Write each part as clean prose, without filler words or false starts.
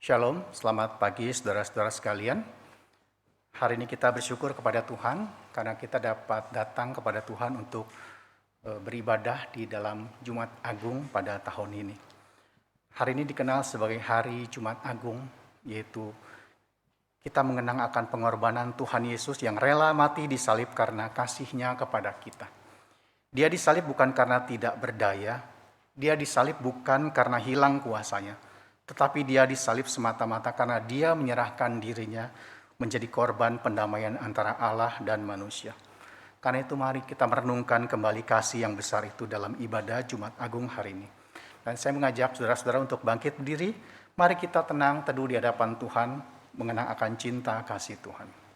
Shalom, selamat pagi saudara-saudara sekalian. Hari ini kita bersyukur kepada Tuhan karena kita dapat datang kepada Tuhan untuk beribadah di dalam Jumat Agung pada tahun ini. Hari ini dikenal sebagai Hari Jumat Agung, yaitu kita mengenang akan pengorbanan Tuhan Yesus yang rela mati di salib karena kasih-Nya kepada kita. Dia disalib bukan karena tidak berdaya, Dia disalib bukan karena hilang kuasanya, tetapi Dia disalib semata-mata karena Dia menyerahkan dirinya menjadi korban pendamaian antara Allah dan manusia. Karena itu mari kita merenungkan kembali kasih yang besar itu dalam ibadah Jumat Agung hari ini. Dan saya mengajak saudara-saudara untuk bangkit berdiri. Mari kita tenang teduh di hadapan Tuhan, mengenang akan cinta kasih Tuhan.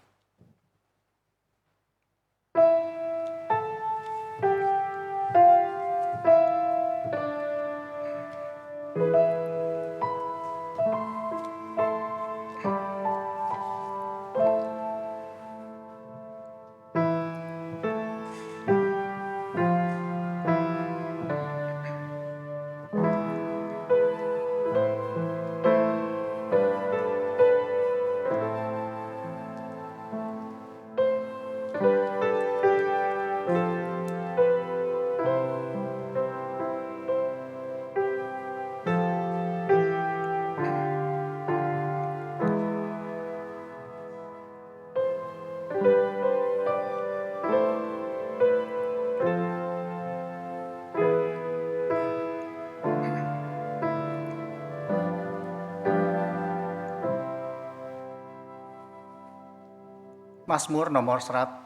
Mazmur nomor 103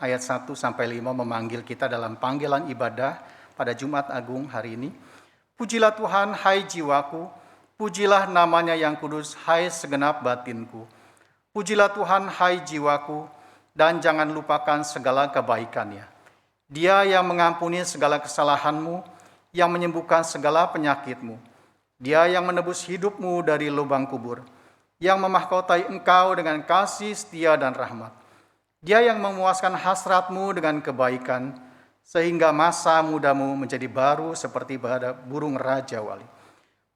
ayat 1-5 memanggil kita dalam panggilan ibadah pada Jumat Agung hari ini. Pujilah Tuhan, hai jiwaku, pujilah namanya yang kudus, hai segenap batinku. Pujilah Tuhan, hai jiwaku, dan jangan lupakan segala kebaikannya. Dia yang mengampuni segala kesalahanmu, yang menyembuhkan segala penyakitmu. Dia yang menebus hidupmu dari lubang kubur, yang memahkotai engkau dengan kasih setia dan rahmat. Dia yang memuaskan hasratmu dengan kebaikan, sehingga masa mudamu menjadi baru seperti pada burung raja wali.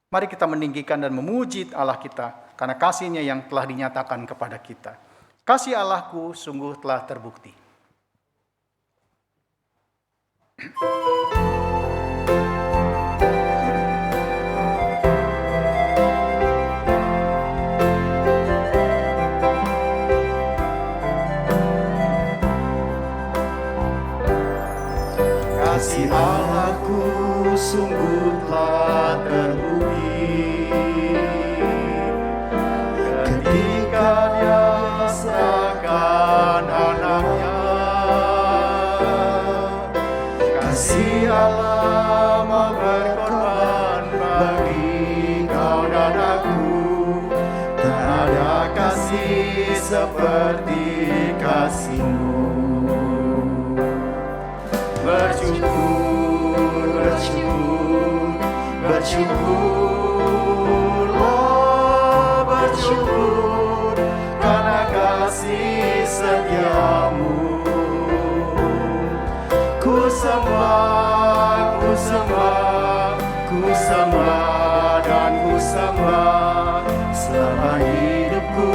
Mari kita meninggikan dan memuji Allah kita, karena kasih-Nya yang telah dinyatakan kepada kita. Kasih Allahku sungguh telah terbukti. Kasih Allahku sungguh telah terbukti ketika Dia serahkan anaknya. Kasih Allah mau berkorban bagi kau dan aku. Tak ada kasih seperti kasih-Mu. Bersyukur karena kasih setiamu. Ku sembah dan ku sembah selama hidupku.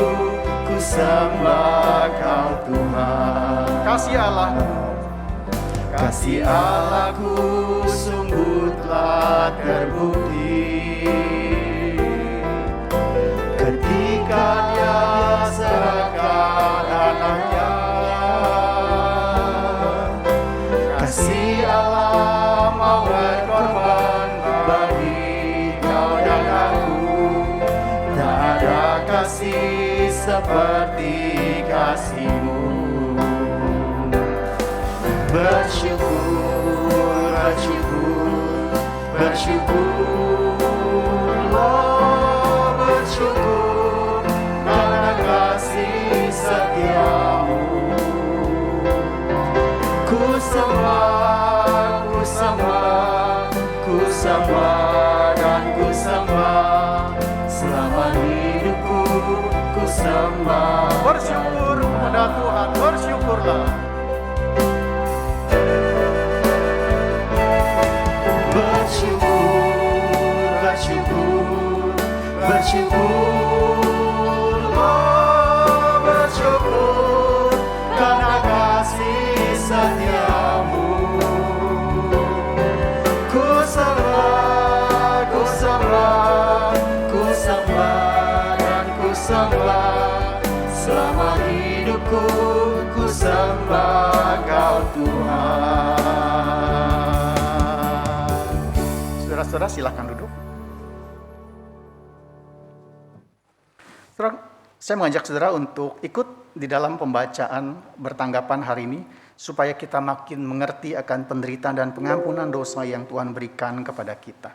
Ku sembah Kau Tuhan. Kasih Allahku, kasih Allahku sungguh telah terbukti ketika Dia serahkan anaknya. Kasih Allah mau berkorban bagi kau dan aku. Tak ada kasih seperti kasih-Mu. Bersyukur karena kasih setiamu. Ku sembah dan ku sembah selama hidupku. Ku sembah. bersyukur kepada Tuhan, bersyukurlah. Bersyukur sembah, selama hidupku ku sembah Kau Tuhan. Saudara-saudara silakan duduk. Saudara, saya mengajak saudara untuk ikut di dalam pembacaan bertanggapan hari ini supaya kita makin mengerti akan penderitaan dan pengampunan dosa yang Tuhan berikan kepada kita.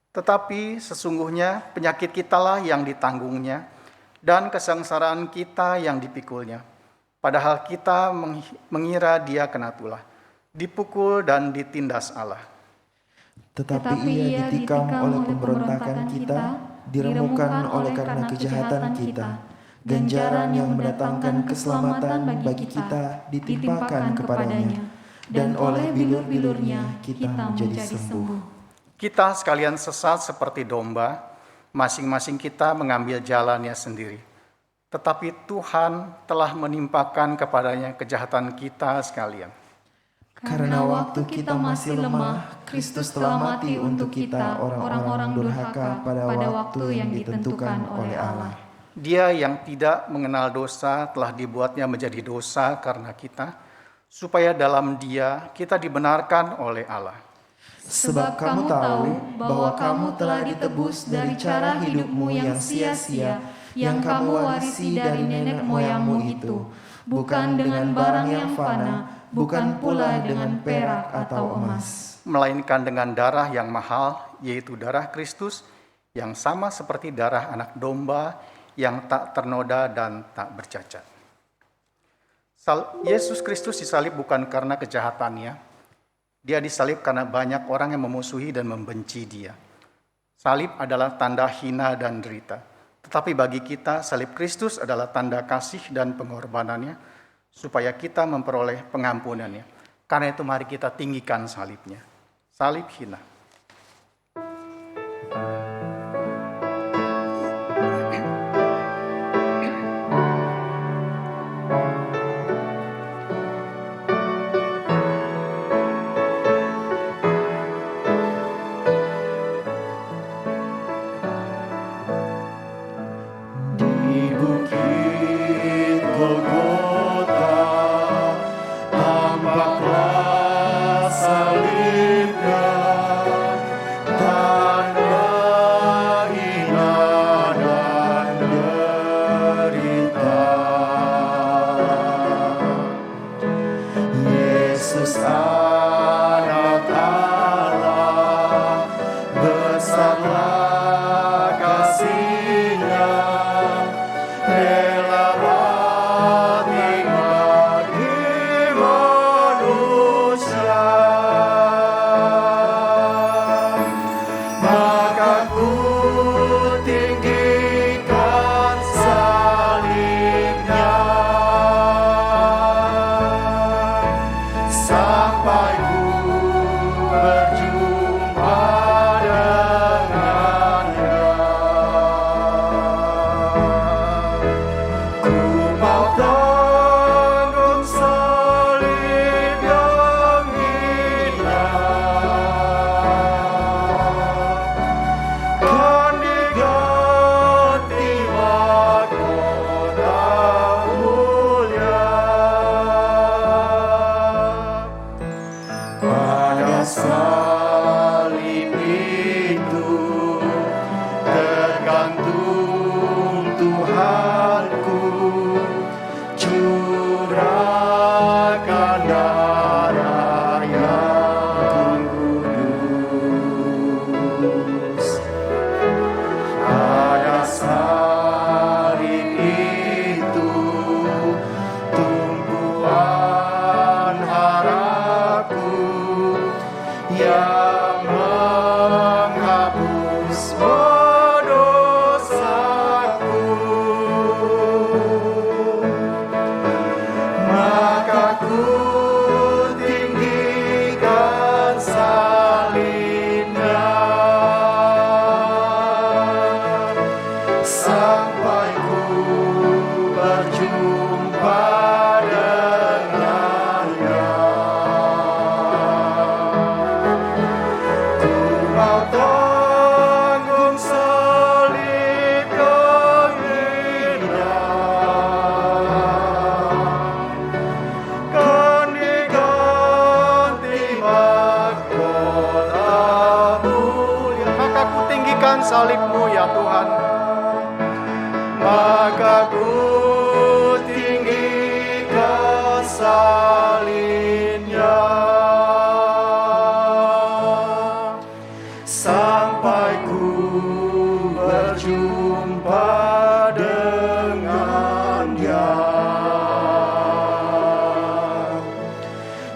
Tetapi sesungguhnya penyakit kitalah yang ditanggungnya dan kesengsaraan kita yang dipikulnya. Padahal kita mengira dia kena tulah, dipukul dan ditindas Allah. Tetapi ia ditikam oleh pemberontakan kita, diremukkan oleh karena kejahatan kita. Ganjaran yang mendatangkan keselamatan bagi kita ditimpakan kepadanya, dan oleh bilur-bilurnya kita menjadi sembuh. Kita sekalian sesat seperti domba, masing-masing kita mengambil jalannya sendiri. Tetapi Tuhan telah menimpakan kepadanya kejahatan kita sekalian. Karena waktu kita masih lemah, Kristus telah mati untuk kita orang-orang durhaka pada waktu yang ditentukan oleh Allah. Dia yang tidak mengenal dosa telah dibuatnya menjadi dosa karena kita, supaya dalam Dia kita dibenarkan oleh Allah. Sebab kamu tahu bahwa kamu telah ditebus dari cara hidupmu yang sia-sia, yang kamu warisi dari nenek moyangmu itu, bukan dengan barang yang fana, bukan pula dengan perak atau emas, melainkan dengan darah yang mahal, yaitu darah Kristus, yang sama seperti darah anak domba, yang tak ternoda dan tak bercacat. Yesus Kristus disalib bukan karena kejahatannya, dia disalib karena banyak orang yang memusuhi dan membenci dia. Salib adalah tanda hina dan derita, tetapi bagi kita salib Kristus adalah tanda kasih dan pengorbanannya, supaya kita memperoleh pengampunannya. Karena itu mari kita tinggikan salibnya. Salib hina. Di bukit Golgota tampaklah salibnya, tanda hina dan derita. Yesus anak Allah, besarlah kasih-Nya, rela mati bagi manusia. Maka ku tinggikan salibnya, sampai ku berjumpa dengannya. Ku mau tanggung salib yang hina, kan diganti mahkota mulia. salib-Mu ya Tuhan. Maka ku tinggikan salinnya sampai ku berjumpa dengan Dia.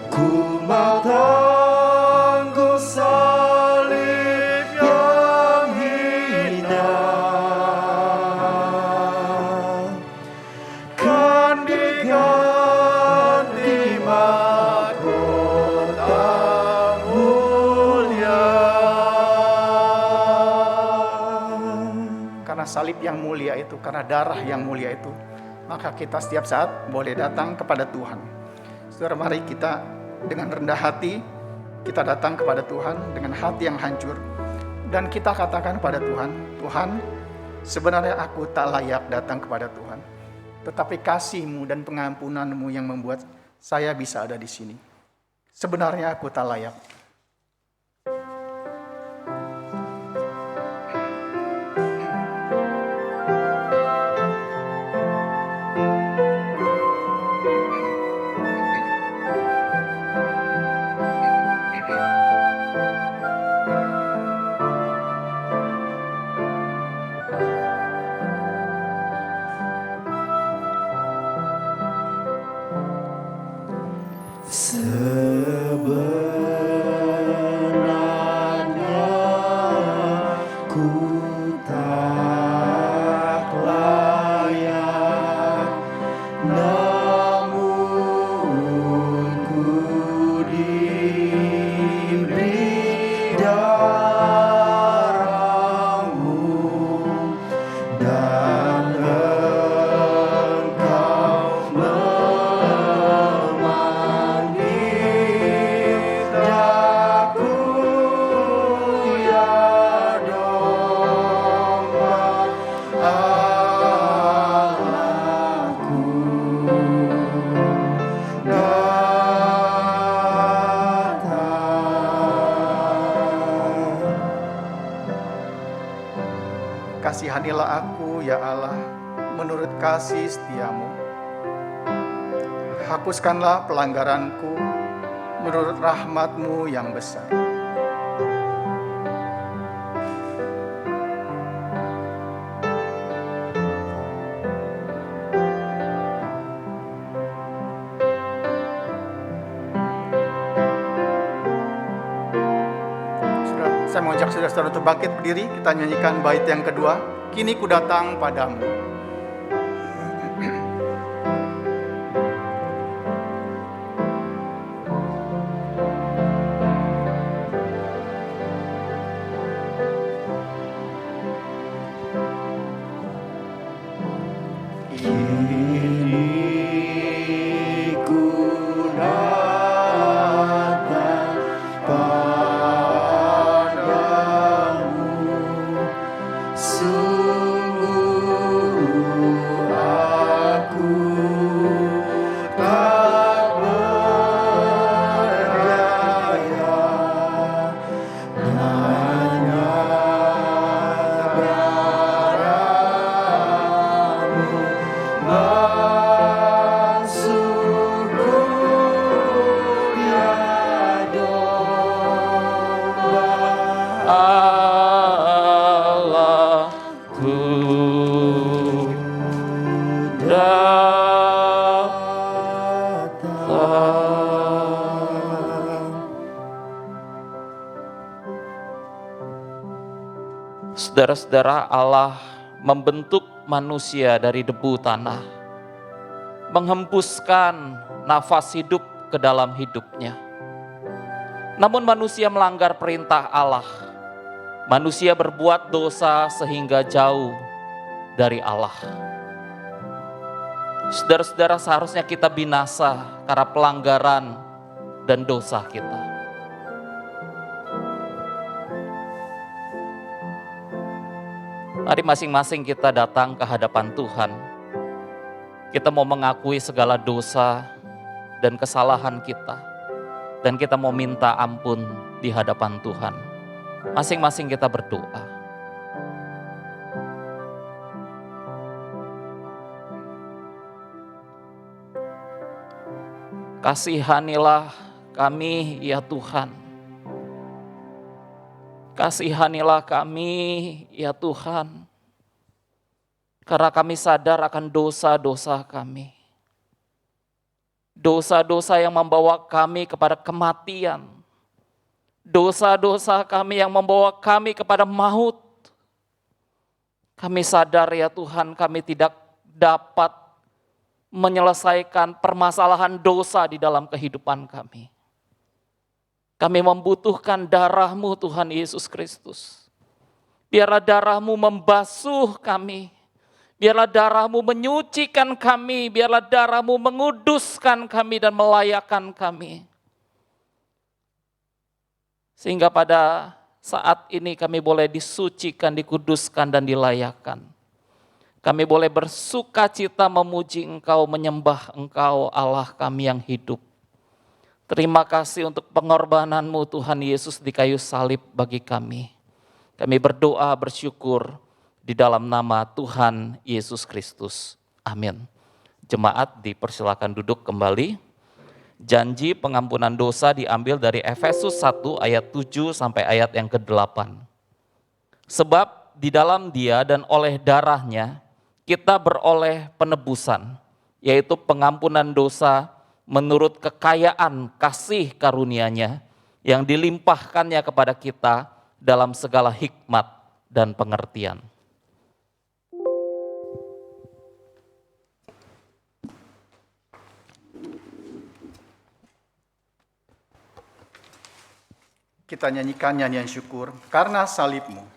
Ku mau tangguh salib yang hina, kan diganti mahkota mulia. Karena salib yang mulia itu, karena darah yang mulia itu, maka kita setiap saat boleh datang kepada Tuhan. Saudara, mari kita dengan rendah hati, kita datang kepada Tuhan dengan hati yang hancur. Dan kita katakan pada Tuhan, Tuhan, sebenarnya aku tak layak datang kepada Tuhan. Tetapi kasih-Mu dan pengampunan-Mu yang membuat saya bisa ada di sini. Sebenarnya aku tak layak. Sebenarnya ku tak layak, namun ku diberi darah-Mu dan Engkau memanggil daku ya domba Allahku. Kasihanilah aku ya Allah, menurut kasih setia-Mu. Hapuskanlah pelanggaranku menurut rahmat-Mu yang besar. Saya mengajak saudara-saudara untuk bangkit berdiri, kita nyanyikan bait yang kedua, Kini ku datang padamu. Kini ku datang padamu, sungguh aku tak berdaya, hanya darah-Mu basuhku ya domba Allahku. Saudara-saudara, Allah membentuk manusia dari debu tanah, menghembuskan nafas hidup ke dalam hidupnya. Namun manusia melanggar perintah Allah. Manusia berbuat dosa sehingga jauh dari Allah. Saudara-saudara, seharusnya kita binasa karena pelanggaran dan dosa kita. Mari masing-masing kita datang ke hadapan Tuhan. Kita mau mengakui segala dosa dan kesalahan kita. Dan kita mau minta ampun di hadapan Tuhan. Masing-masing kita berdoa. Kasihanilah kami ya Tuhan. Kasihanilah kami ya Tuhan. Karena kami sadar akan dosa-dosa kami. Dosa-dosa yang membawa kami kepada kematian. Dosa-dosa kami yang membawa kami kepada maut. Kami sadar ya Tuhan, kami tidak dapat menyelesaikan permasalahan dosa di dalam kehidupan kami. Kami membutuhkan darah-Mu Tuhan Yesus Kristus. Biarlah darah-Mu membasuh kami. Biarlah darah-Mu menyucikan kami. Biarlah darah-Mu menguduskan kami dan melayakkan kami. Sehingga pada saat ini kami boleh disucikan, dikuduskan, dan dilayakkan. Kami boleh bersuka cita memuji Engkau, menyembah Engkau Allah kami yang hidup. Terima kasih untuk pengorbanan-Mu Tuhan Yesus di kayu salib bagi kami. Kami berdoa bersyukur di dalam nama Tuhan Yesus Kristus. Amin. Jemaat dipersilakan duduk kembali. Janji pengampunan dosa diambil dari Efesus 1 ayat 7 sampai ayat yang ke-8. Sebab di dalam Dia dan oleh darahnya kita beroleh penebusan, yaitu pengampunan dosa menurut kekayaan kasih karunia-Nya yang dilimpahkannya kepada kita dalam segala hikmat dan pengertian. Kita nyanyikan nyanyian syukur karena salib-Mu.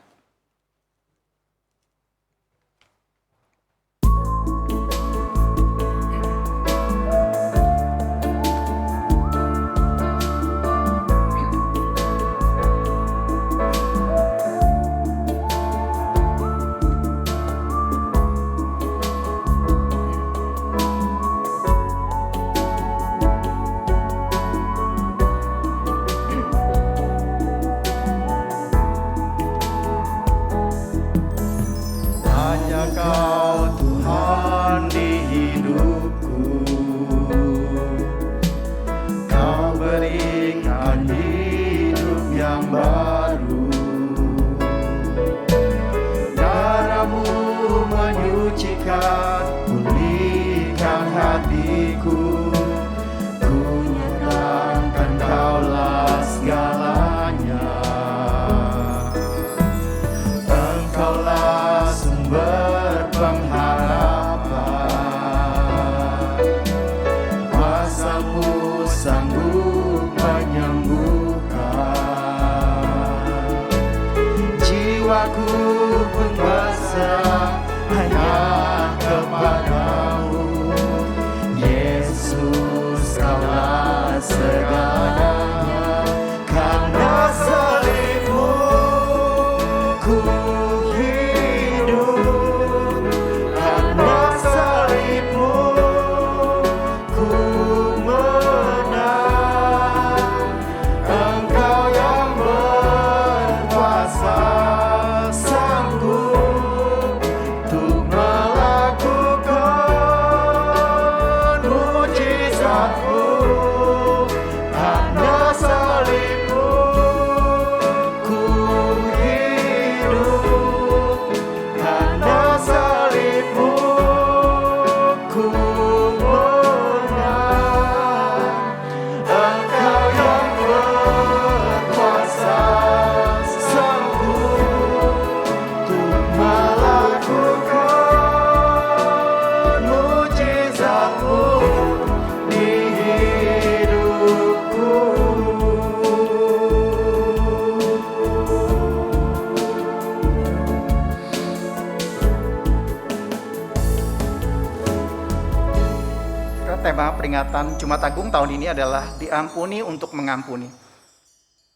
Tema peringatan Jumat Agung tahun ini adalah diampuni untuk mengampuni.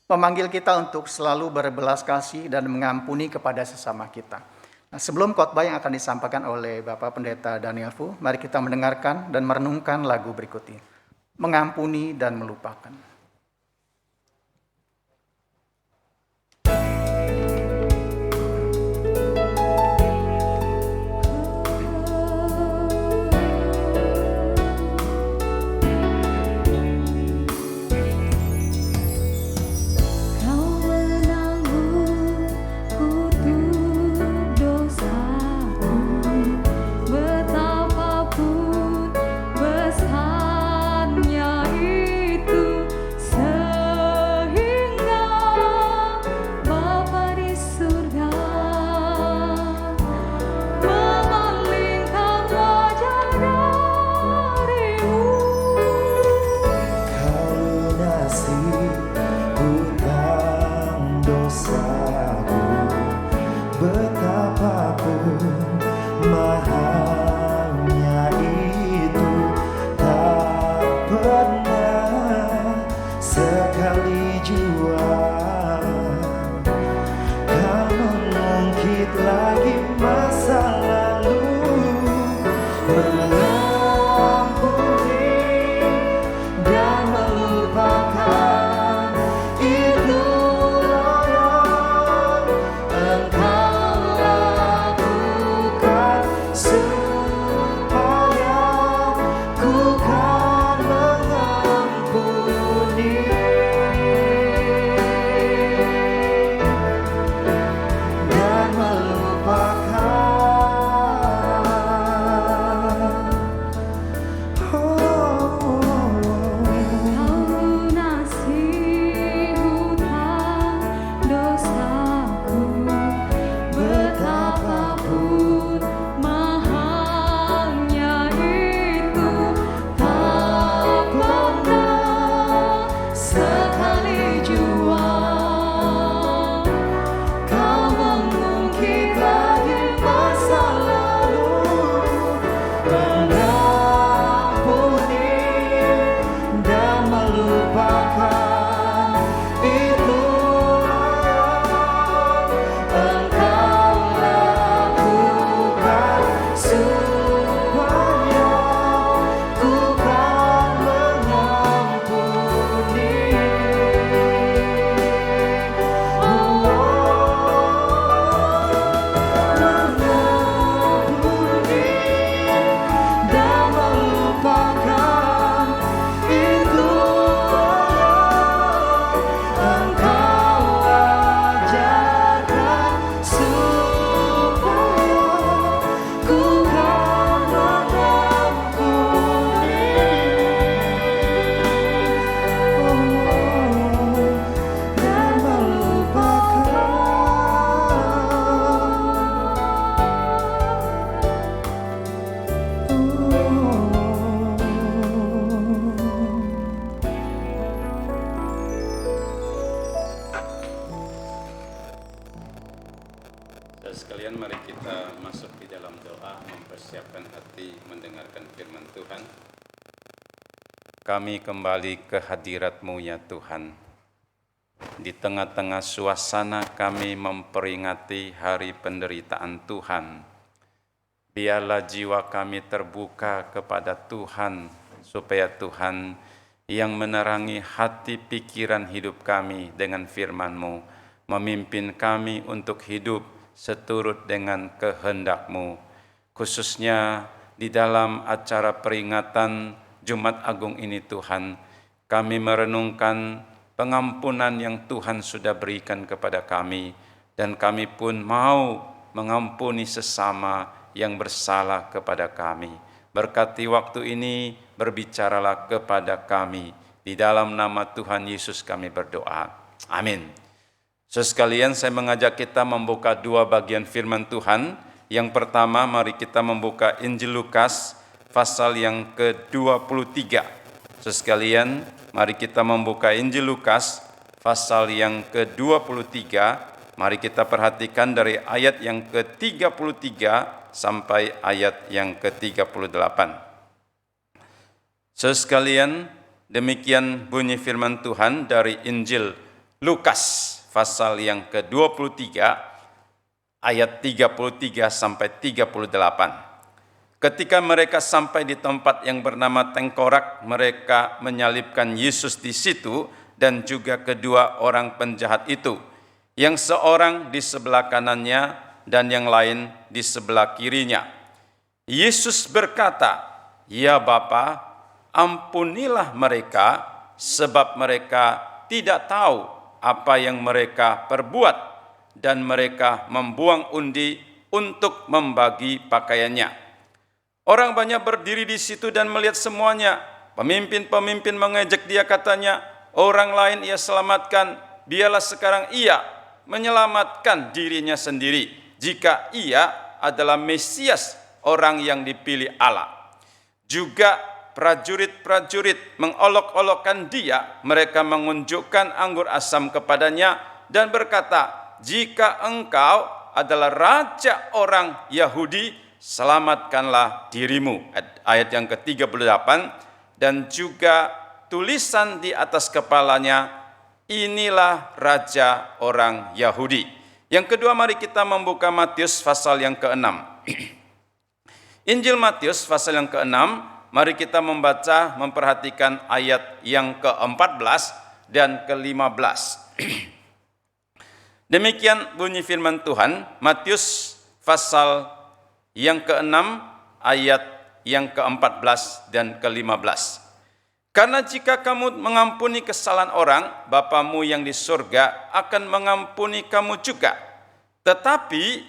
Memanggil kita untuk selalu berbelas kasih dan mengampuni kepada sesama kita. Nah, sebelum khotbah yang akan disampaikan oleh Bapak Pendeta Daniel Fu, mari kita mendengarkan dan merenungkan lagu berikut ini. Mengampuni dan melupakan. sekali jua. Kau mengungkit lagi masa lalu, mengampuni dan melupakan. Itulah yang Engkau lakukan, supaya ku kan mengampuni dan melupakan. Lunasi hutang dosaku, betapapun mahalnya itu, tak pernah sekali jua Kau mengungkit lagi masa lalu, mengampuni dan melupakan. Itulah yang Engkau lakukan, supaya ku kan mengampuni. Mengampuni dan melupakan. Itulah Engkau ajarkan, supaya ku kan mengampuni dan Saudara sekalian, mari kita masuk di dalam doa, mempersiapkan hati mendengarkan firman Tuhan. Kami kembali ke hadirat-Mu ya Tuhan. Di tengah-tengah suasana kami memperingati hari penderitaan Tuhan. Biarlah jiwa kami terbuka kepada Tuhan, supaya Tuhan yang menerangi hati pikiran hidup kami dengan firman-Mu, memimpin kami untuk hidup seturut dengan kehendak-Mu. Khususnya di dalam acara peringatan Jumat Agung ini Tuhan, kami merenungkan pengampunan yang Tuhan sudah berikan kepada kami, dan kami pun mau mengampuni sesama yang bersalah kepada kami. Berkati waktu ini, berbicaralah kepada kami. Di dalam nama Tuhan Yesus kami berdoa. Amin. Saudara sekalian, saya mengajak kita membuka dua bagian firman Tuhan. Yang pertama, mari kita membuka Injil Lukas pasal yang ke-23. Saudara sekalian, mari kita membuka Injil Lukas pasal yang ke-23. Mari kita perhatikan dari ayat yang ke-33 sampai ayat yang ke-38. Saudara sekalian, demikian bunyi firman Tuhan dari Injil Lukas pasal yang ke-23 ayat 33 sampai 38. Ketika mereka sampai di tempat yang bernama Tengkorak, mereka menyalibkan Yesus di situ dan juga kedua orang penjahat itu, yang seorang di sebelah kanannya dan yang lain di sebelah kirinya. Yesus berkata, "Ya Bapa, ampunilah mereka, sebab mereka tidak tahu apa yang mereka perbuat." Dan mereka membuang undi untuk membagi pakaiannya. Orang banyak berdiri di situ dan melihat semuanya. Pemimpin-pemimpin mengejek dia, katanya, "Orang lain ia selamatkan, biarlah sekarang ia menyelamatkan dirinya sendiri, jika ia adalah Mesias, orang yang dipilih Allah." Juga prajurit-prajurit mengolok-olokkan dia. Mereka mengunjukkan anggur asam kepadanya dan berkata, "Jika engkau adalah raja orang Yahudi, selamatkanlah dirimu." Ayat yang ke-38, dan juga tulisan di atas kepalanya, inilah raja orang Yahudi. Yang kedua, mari kita membuka Matius pasal yang ke-6. Injil Matius pasal yang ke-6, mari kita membaca, memperhatikan ayat yang ke-14 dan ke-15. Demikian bunyi firman Tuhan, Matius pasal yang ke-6, ayat yang ke-14 dan ke-15. Karena jika kamu mengampuni kesalahan orang, Bapamu yang di surga akan mengampuni kamu juga. Tetapi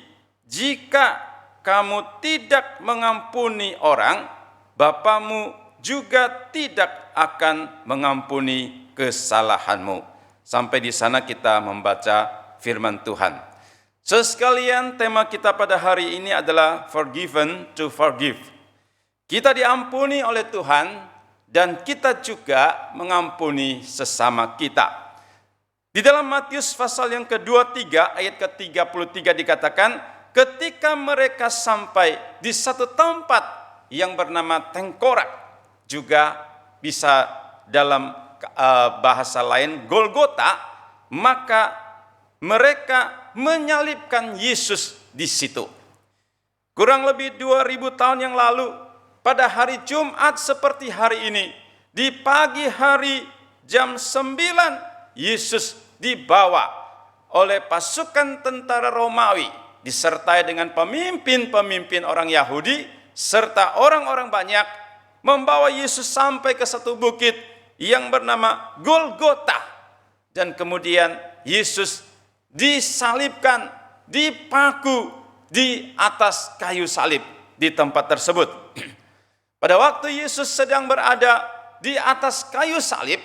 jika kamu tidak mengampuni orang, Bapamu juga tidak akan mengampuni kesalahanmu. Sampai di sana kita membaca firman Tuhan. Sekalian, tema kita pada hari ini adalah forgiven to forgive. Kita diampuni oleh Tuhan, dan kita juga mengampuni sesama kita. Di dalam Matius pasal yang ke-23 ayat ke-33 dikatakan, ketika mereka sampai di satu tempat yang bernama Tengkorak, juga bisa dalam bahasa lain Golgota, maka mereka menyalibkan Yesus di situ. Kurang lebih 2000 tahun yang lalu, pada hari Jumat seperti hari ini, di pagi hari jam 9, Yesus dibawa oleh pasukan tentara Romawi, disertai dengan pemimpin-pemimpin orang Yahudi, serta orang-orang banyak, membawa Yesus sampai ke satu bukit yang bernama Golgota. Dan kemudian Yesus disalibkan, dipaku di atas kayu salib di tempat tersebut. Pada waktu Yesus sedang berada di atas kayu salib,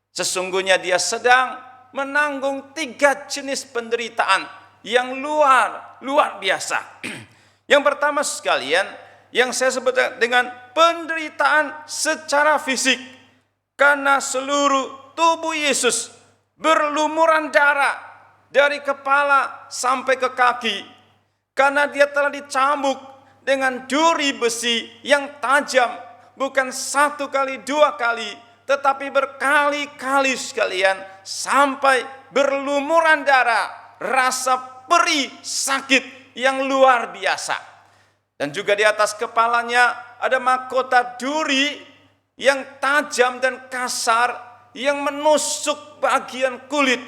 sesungguhnya dia sedang menanggung 3 jenis penderitaan yang luar biasa. Yang pertama sekalian, yang saya sebut dengan penderitaan secara fisik, karena seluruh tubuh Yesus berlumuran darah dari kepala sampai ke kaki, karena dia telah dicambuk dengan duri besi yang tajam, bukan 1 kali 2 kali, tetapi berkali-kali sekalian, sampai berlumuran darah, rasa perih sakit yang luar biasa. Dan juga di atas kepalanya ada mahkota duri yang tajam dan kasar, yang menusuk bagian kulit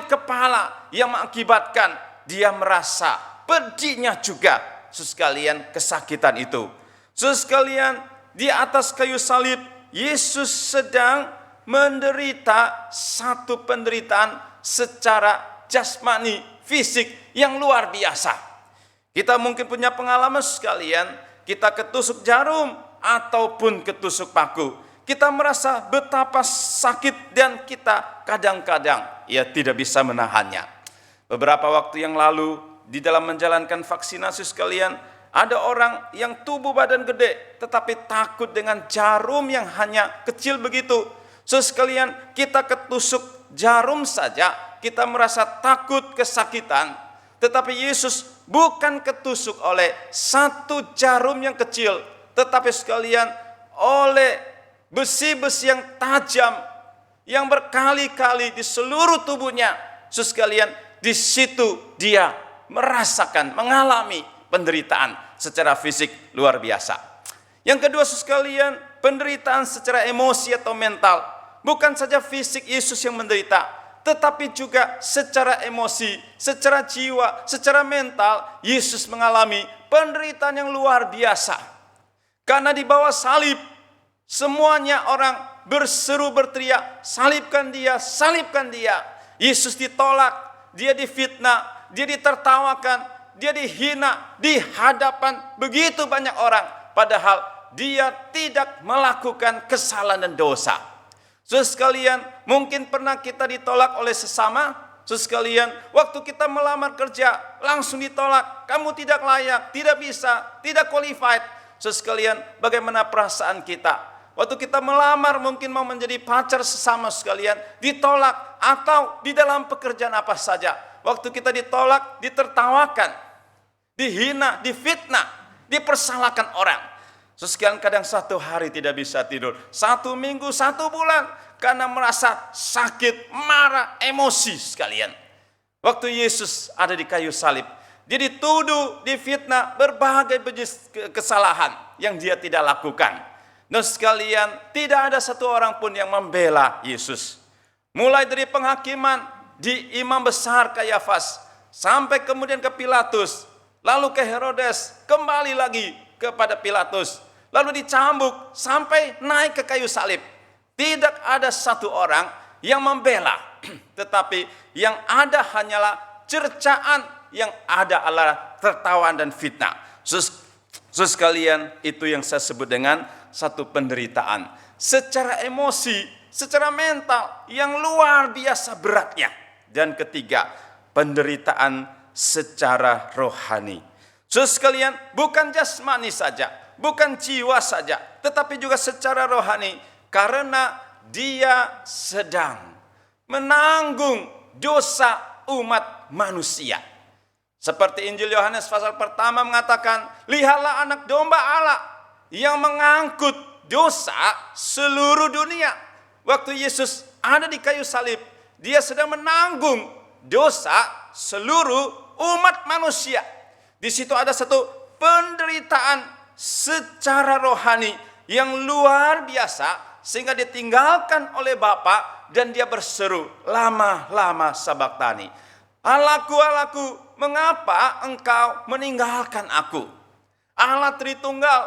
kepala, yang mengakibatkan dia merasa pedihnya juga. Sekalian, kesakitan itu. Sekalian, di atas kayu salib, Yesus sedang menderita satu penderitaan secara jasmani, fisik yang luar biasa. Kita mungkin punya pengalaman sekalian, kita ketusuk jarum ataupun ketusuk paku. Kita merasa betapa sakit dan kita kadang-kadang tidak bisa menahannya. Beberapa waktu yang lalu, di dalam menjalankan vaksinasi sekalian, ada orang yang tubuh badan gede, tetapi takut dengan jarum yang hanya kecil begitu. Sekalian, kita ketusuk jarum saja, kita merasa takut, kesakitan. Tetapi Yesus bukan ketusuk oleh satu jarum yang kecil, tetapi sekalian oleh besi-besi yang tajam, yang berkali-kali di seluruh tubuhnya. Sekalian, di situ dia merasakan, mengalami penderitaan secara fisik luar biasa. Yang kedua sekalian, penderitaan secara emosi atau mental. Bukan saja fisik Yesus yang menderita, tetapi juga secara emosi, secara jiwa, secara mental, Yesus mengalami penderitaan yang luar biasa. Karena di bawah salib, semuanya orang berseru berteriak, salibkan dia, salibkan dia. Yesus ditolak, dia difitnah, dia ditertawakan, dia dihina di hadapan begitu banyak orang. Padahal dia tidak melakukan kesalahan dan dosa. Sekalian, mungkin pernah kita ditolak oleh sesama. Sekalian, waktu kita melamar kerja, langsung ditolak. Kamu tidak layak, tidak bisa, tidak qualified. Sekalian, bagaimana perasaan kita? Waktu kita melamar, mungkin mau menjadi pacar sesama sekalian, ditolak. Atau di dalam pekerjaan apa saja, waktu kita ditolak, ditertawakan, dihina, difitnah, dipersalahkan orang. Sekalian, kadang 1 hari tidak bisa tidur, 1 minggu, 1 bulan, karena merasa sakit, marah, emosi sekalian. Waktu Yesus ada di kayu salib, dia dituduh, difitnah, berbagai kesalahan yang dia tidak lakukan. Dan sekalian, tidak ada satu orang pun yang membela Yesus. Mulai dari penghakiman di imam besar Kayafas, sampai kemudian ke Pilatus, lalu ke Herodes, kembali lagi kepada Pilatus, lalu dicambuk sampai naik ke kayu salib. Tidak ada satu orang yang membela, tetapi yang ada hanyalah cercaan, yang ada adalah tertawaan dan fitnah. Saudara sekalian, itu yang saya sebut dengan satu penderitaan secara emosi, secara mental yang luar biasa beratnya. Dan ketiga, penderitaan secara rohani. Saudara sekalian, bukan jasmani saja, bukan jiwa saja, tetapi juga secara rohani, karena dia sedang menanggung dosa umat manusia. Seperti Injil Yohanes pasal pertama mengatakan, lihatlah anak domba Allah yang mengangkut dosa seluruh dunia. Waktu Yesus ada di kayu salib, dia sedang menanggung dosa seluruh umat manusia. Di situ ada satu penderitaan secara rohani yang luar biasa, sehingga ditinggalkan oleh Bapa dan dia berseru, lama-lama sabaktani. Allahku, Allahku, mengapa engkau meninggalkan aku? Allah Tritunggal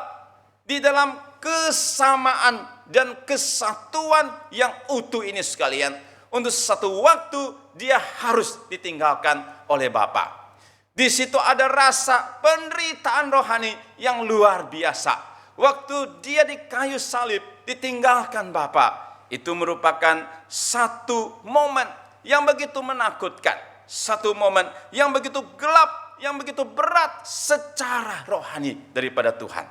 di dalam kesamaan dan kesatuan yang utuh ini sekalian, untuk satu waktu dia harus ditinggalkan oleh Bapa. Di situ ada rasa penderitaan rohani yang luar biasa. Waktu dia di kayu salib ditinggalkan Bapa, itu merupakan satu momen yang begitu menakutkan, satu momen yang begitu gelap, yang begitu berat secara rohani daripada Tuhan.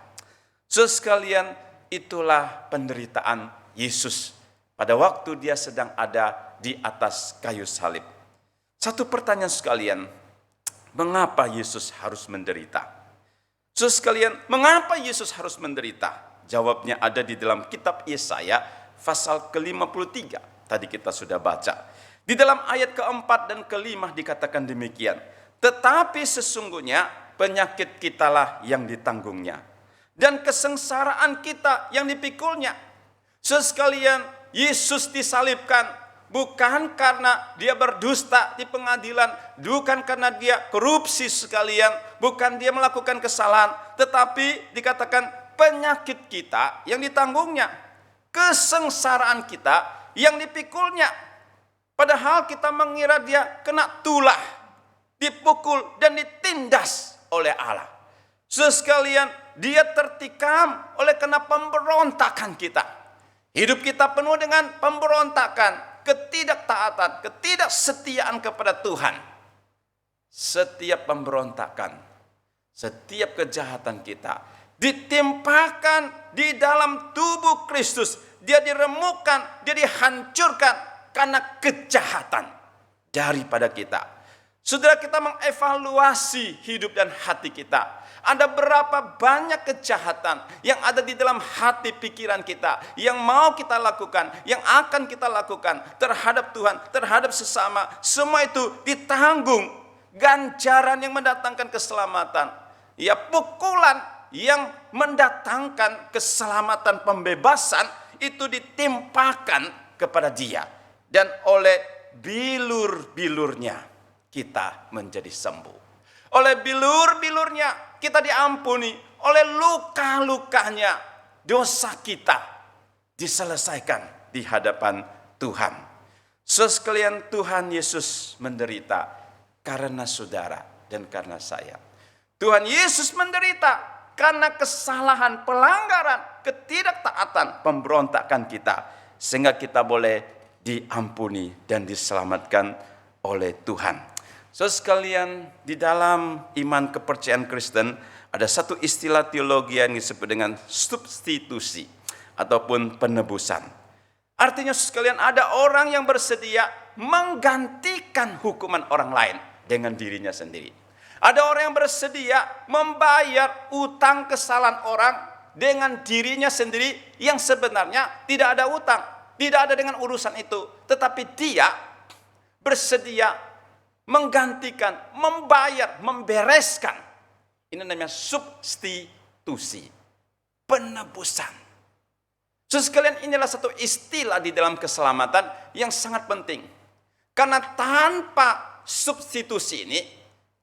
Sekalian, itulah penderitaan Yesus pada waktu dia sedang ada di atas kayu salib. Satu pertanyaan sekalian, mengapa Yesus harus menderita? Saudara sekalian, mengapa Yesus harus menderita? Jawabnya ada di dalam kitab Yesaya pasal ke-53. Tadi kita sudah baca. Di dalam ayat keempat dan kelima dikatakan demikian. Tetapi sesungguhnya penyakit kitalah yang ditanggungnya, dan kesengsaraan kita yang dipikulnya. Saudara sekalian, Yesus disalibkan bukan karena dia berdusta di pengadilan, bukan karena dia korupsi sekalian, bukan dia melakukan kesalahan, tetapi dikatakan penyakit kita yang ditanggungnya, kesengsaraan kita yang dipikulnya. Padahal kita mengira dia kena tulah, dipukul dan ditindas oleh Allah. Sekalian, dia tertikam oleh kena pemberontakan kita. Hidup kita penuh dengan pemberontakan, ketidaktaatan, ketidaksetiaan kepada Tuhan. Setiap pemberontakan, setiap kejahatan kita ditimpakan di dalam tubuh Kristus. Dia diremukkan, dia dihancurkan karena kejahatan daripada kita. Saudara, kita mengevaluasi hidup dan hati kita. Ada berapa banyak kejahatan yang ada di dalam hati pikiran kita, yang mau kita lakukan, yang akan kita lakukan terhadap Tuhan, terhadap sesama. Semua itu ditanggung. Ganjaran yang mendatangkan keselamatan, ya pukulan yang mendatangkan keselamatan, pembebasan, itu ditimpakan kepada dia. Dan oleh bilur-bilurnya kita menjadi sembuh. Oleh bilur-bilurnya kita diampuni. Oleh luka-lukanya dosa kita diselesaikan di hadapan Tuhan. Sekalian, Tuhan Yesus menderita karena saudara dan karena saya. Tuhan Yesus menderita karena kesalahan, pelanggaran, ketidaktaatan, pemberontakan kita, sehingga kita boleh diampuni dan diselamatkan oleh Tuhan. Sekalian, di dalam iman kepercayaan Kristen ada satu istilah teologi yang disebut dengan substitusi ataupun penebusan. Artinya sekalian, ada orang yang bersedia menggantikan hukuman orang lain dengan dirinya sendiri. Ada orang yang bersedia membayar utang kesalahan orang dengan dirinya sendiri yang sebenarnya tidak ada utang. tidak ada dengan urusan itu, tetapi dia bersedia menggantikan, membayar, membereskan. Ini namanya substitusi, penebusan. Saudara sekalian, inilah satu istilah di dalam keselamatan yang sangat penting. Karena tanpa substitusi ini,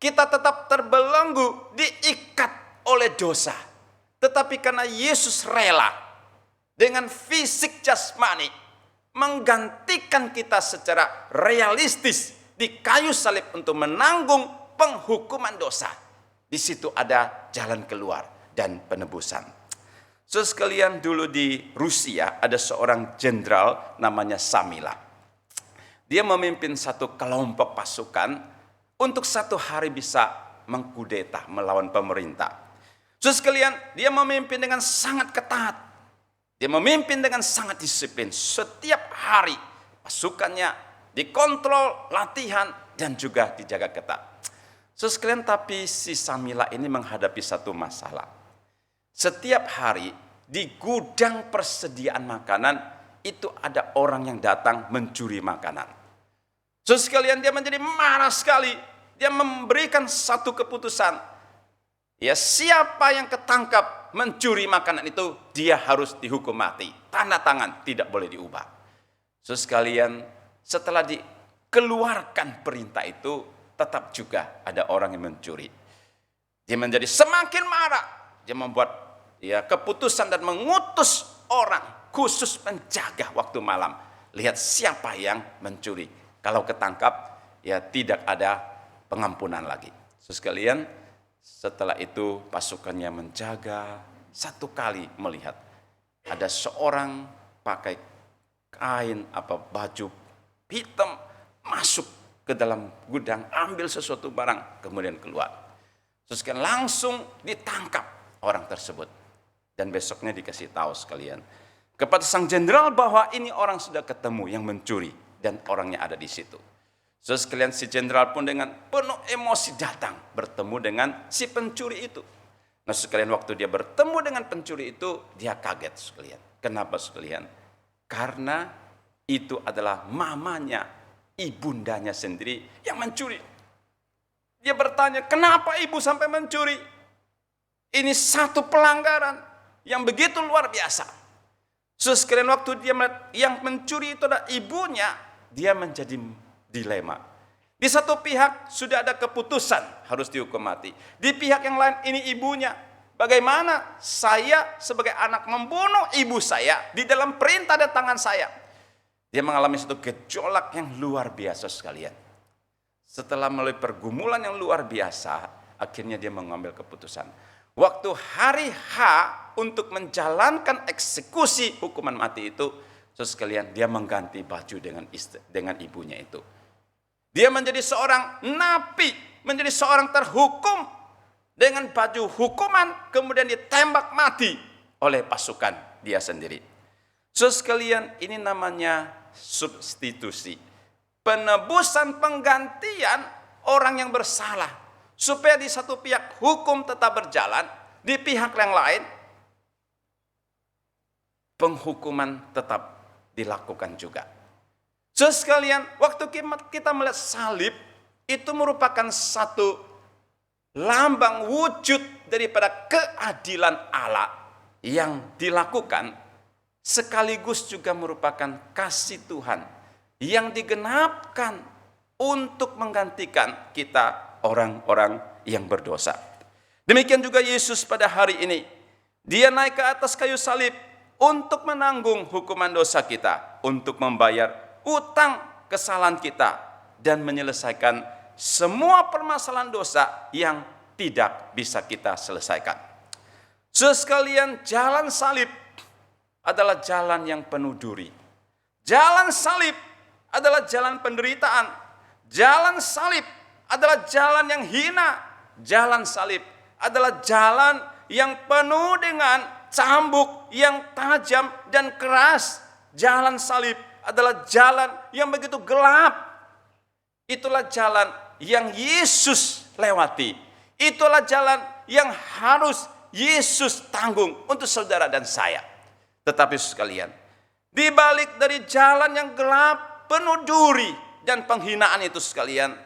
kita tetap terbelenggu, diikat oleh dosa. Tetapi karena Yesus rela dengan fisik jasmani menggantikan kita secara realistis di kayu salib untuk menanggung penghukuman dosa. Di situ ada jalan keluar dan penebusan. Saudara sekalian, dulu di Rusia ada seorang jenderal namanya Samila. Dia memimpin satu kelompok pasukan untuk satu hari bisa mengkudeta melawan pemerintah. Saudara sekalian, dia memimpin dengan sangat ketat. Dia memimpin dengan sangat disiplin. Setiap hari pasukannya dikontrol, latihan, dan juga dijaga ketat. Saudara sekalian, tapi si Samila ini menghadapi satu masalah. Setiap hari di gudang persediaan makanan itu ada orang yang datang mencuri makanan. Saudara sekalian, dia menjadi marah sekali. Dia memberikan satu keputusan. Ya, siapa yang ketangkap mencuri makanan itu, dia harus dihukum mati. Tanda tangan, tidak boleh diubah. Saudara sekalian, setelah dikeluarkan perintah itu, tetap juga ada orang yang mencuri. Dia menjadi semakin marah. Dia membuat keputusan dan mengutus orang khusus menjaga waktu malam. Lihat siapa yang mencuri. Kalau ketangkap, ya tidak ada pengampunan lagi. Saudara sekalian, setelah itu pasukannya menjaga, satu kali melihat ada seorang pakai kain baju hitam masuk ke dalam gudang, ambil sesuatu barang, kemudian keluar. Terus kan langsung ditangkap orang tersebut. Dan besoknya dikasih tahu sekalian kepada sang jenderal bahwa ini orang sudah ketemu yang mencuri dan orangnya ada di situ. Saudara sekalian, si jenderal pun dengan penuh emosi datang bertemu dengan si pencuri itu. Nah sekalian, waktu dia bertemu dengan pencuri itu, dia kaget sekalian. Kenapa sekalian? Karena itu adalah mamanya, ibundanya sendiri yang mencuri. Dia bertanya, kenapa ibu sampai mencuri? Ini satu pelanggaran yang begitu luar biasa. Saudara sekalian, waktu dia melihat yang mencuri itu adalah ibunya, dia menjadi dilema. Di satu pihak sudah ada keputusan harus dihukum mati. Di pihak yang lain ini ibunya. Bagaimana saya sebagai anak membunuh ibu saya di dalam perintah dan tangan saya? Dia mengalami satu gejolak yang luar biasa sekalian. Setelah melalui pergumulan yang luar biasa, akhirnya dia mengambil keputusan. Waktu hari H untuk menjalankan eksekusi hukuman mati itu, sekalian dia mengganti baju dengan ibunya itu. Dia menjadi seorang napi, menjadi seorang terhukum dengan baju hukuman, kemudian ditembak mati oleh pasukan dia sendiri. Sekalian, ini namanya substitusi. Penebusan, penggantian orang yang bersalah. Supaya di satu pihak hukum tetap berjalan, di pihak yang lain penghukuman tetap dilakukan juga. Sekalian, waktu kita melihat salib, itu merupakan satu lambang wujud daripada keadilan Allah yang dilakukan, sekaligus juga merupakan kasih Tuhan yang digenapkan untuk menggantikan kita orang-orang yang berdosa. Demikian juga Yesus pada hari ini. Dia naik ke atas kayu salib untuk menanggung hukuman dosa kita, untuk membayar utang kesalahan kita, dan menyelesaikan semua permasalahan dosa yang tidak bisa kita selesaikan. Sekalian, jalan salib adalah jalan yang penuh duri. Jalan salib adalah jalan penderitaan. Jalan salib adalah jalan yang hina. Jalan salib adalah jalan yang penuh dengan cambuk yang tajam dan keras. Jalan salib adalah jalan yang begitu gelap. Itulah jalan yang Yesus lewati. Itulah jalan yang harus Yesus tanggung untuk saudara dan saya. Tetapi sekalian, Di balik dari jalan yang gelap, penuh duri dan penghinaan itu sekalian,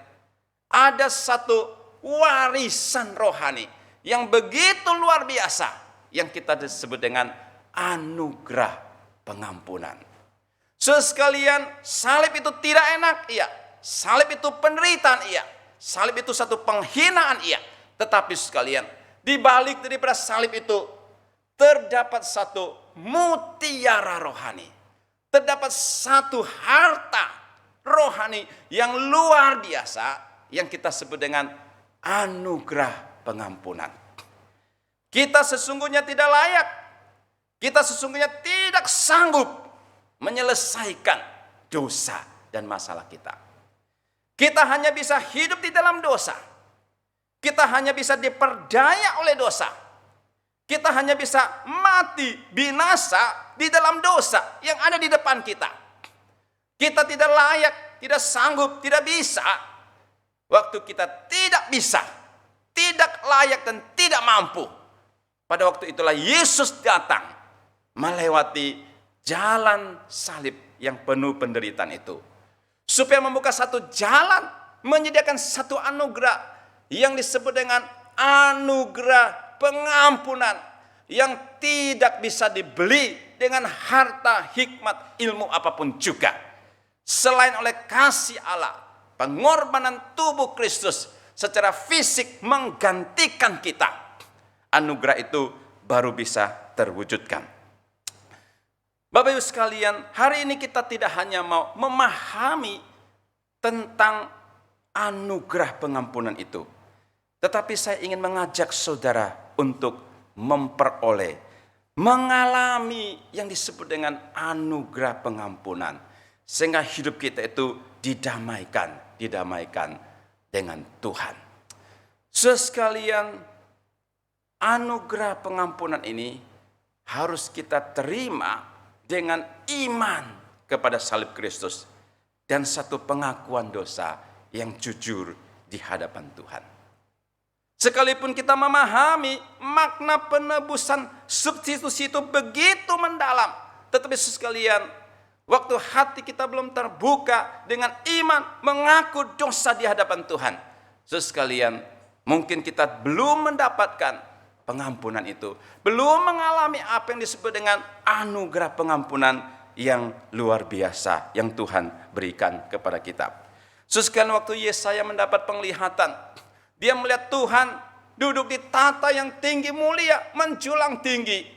ada satu warisan rohani yang begitu luar biasa yang kita disebut dengan anugerah pengampunan. Sekalian, salib itu tidak enak, iya. Salib itu penderitaan, iya. Salib itu satu penghinaan, iya. Tetapi sekalian, di balik daripada salib itu terdapat satu mutiara rohani. Terdapat satu harta rohani yang luar biasa yang kita sebut dengan anugerah pengampunan. Kita sesungguhnya tidak layak. Kita sesungguhnya tidak sanggup menyelesaikan dosa dan masalah kita. Kita hanya bisa hidup di dalam dosa. Kita hanya bisa diperdaya oleh dosa. Kita hanya bisa mati, binasa di dalam dosa yang ada di depan kita. Kita tidak layak, tidak sanggup, tidak bisa. Waktu kita tidak bisa, tidak layak dan tidak mampu. Pada waktu itulah Yesus datang melewati jalan salib yang penuh penderitaan itu. Supaya membuka satu jalan, menyediakan satu anugerah yang disebut dengan anugerah pengampunan yang tidak bisa dibeli dengan harta, hikmat, ilmu apapun juga. Selain oleh kasih Allah, pengorbanan tubuh Kristus secara fisik menggantikan kita. Anugerah itu baru bisa terwujudkan. Bapak Ibu sekalian, hari ini kita tidak hanya mau memahami tentang anugerah pengampunan itu, tetapi saya ingin mengajak saudara untuk memperoleh, mengalami yang disebut dengan anugerah pengampunan. Sehingga hidup kita itu didamaikan dengan Tuhan. Sekalian, anugerah pengampunan ini harus kita terima dengan iman kepada salib Kristus dan satu pengakuan dosa yang jujur di hadapan Tuhan. Sekalipun kita memahami makna penebusan substitusi itu begitu mendalam, tetapi sekalian, waktu hati kita belum terbuka dengan iman mengaku dosa di hadapan Tuhan, sekalian, mungkin kita belum mendapatkan pengampunan itu, belum mengalami apa yang disebut dengan anugerah pengampunan yang luar biasa yang Tuhan berikan kepada kita. Sekalian, waktu Yesaya mendapat penglihatan, dia melihat Tuhan duduk di tata yang tinggi mulia, menjulang tinggi.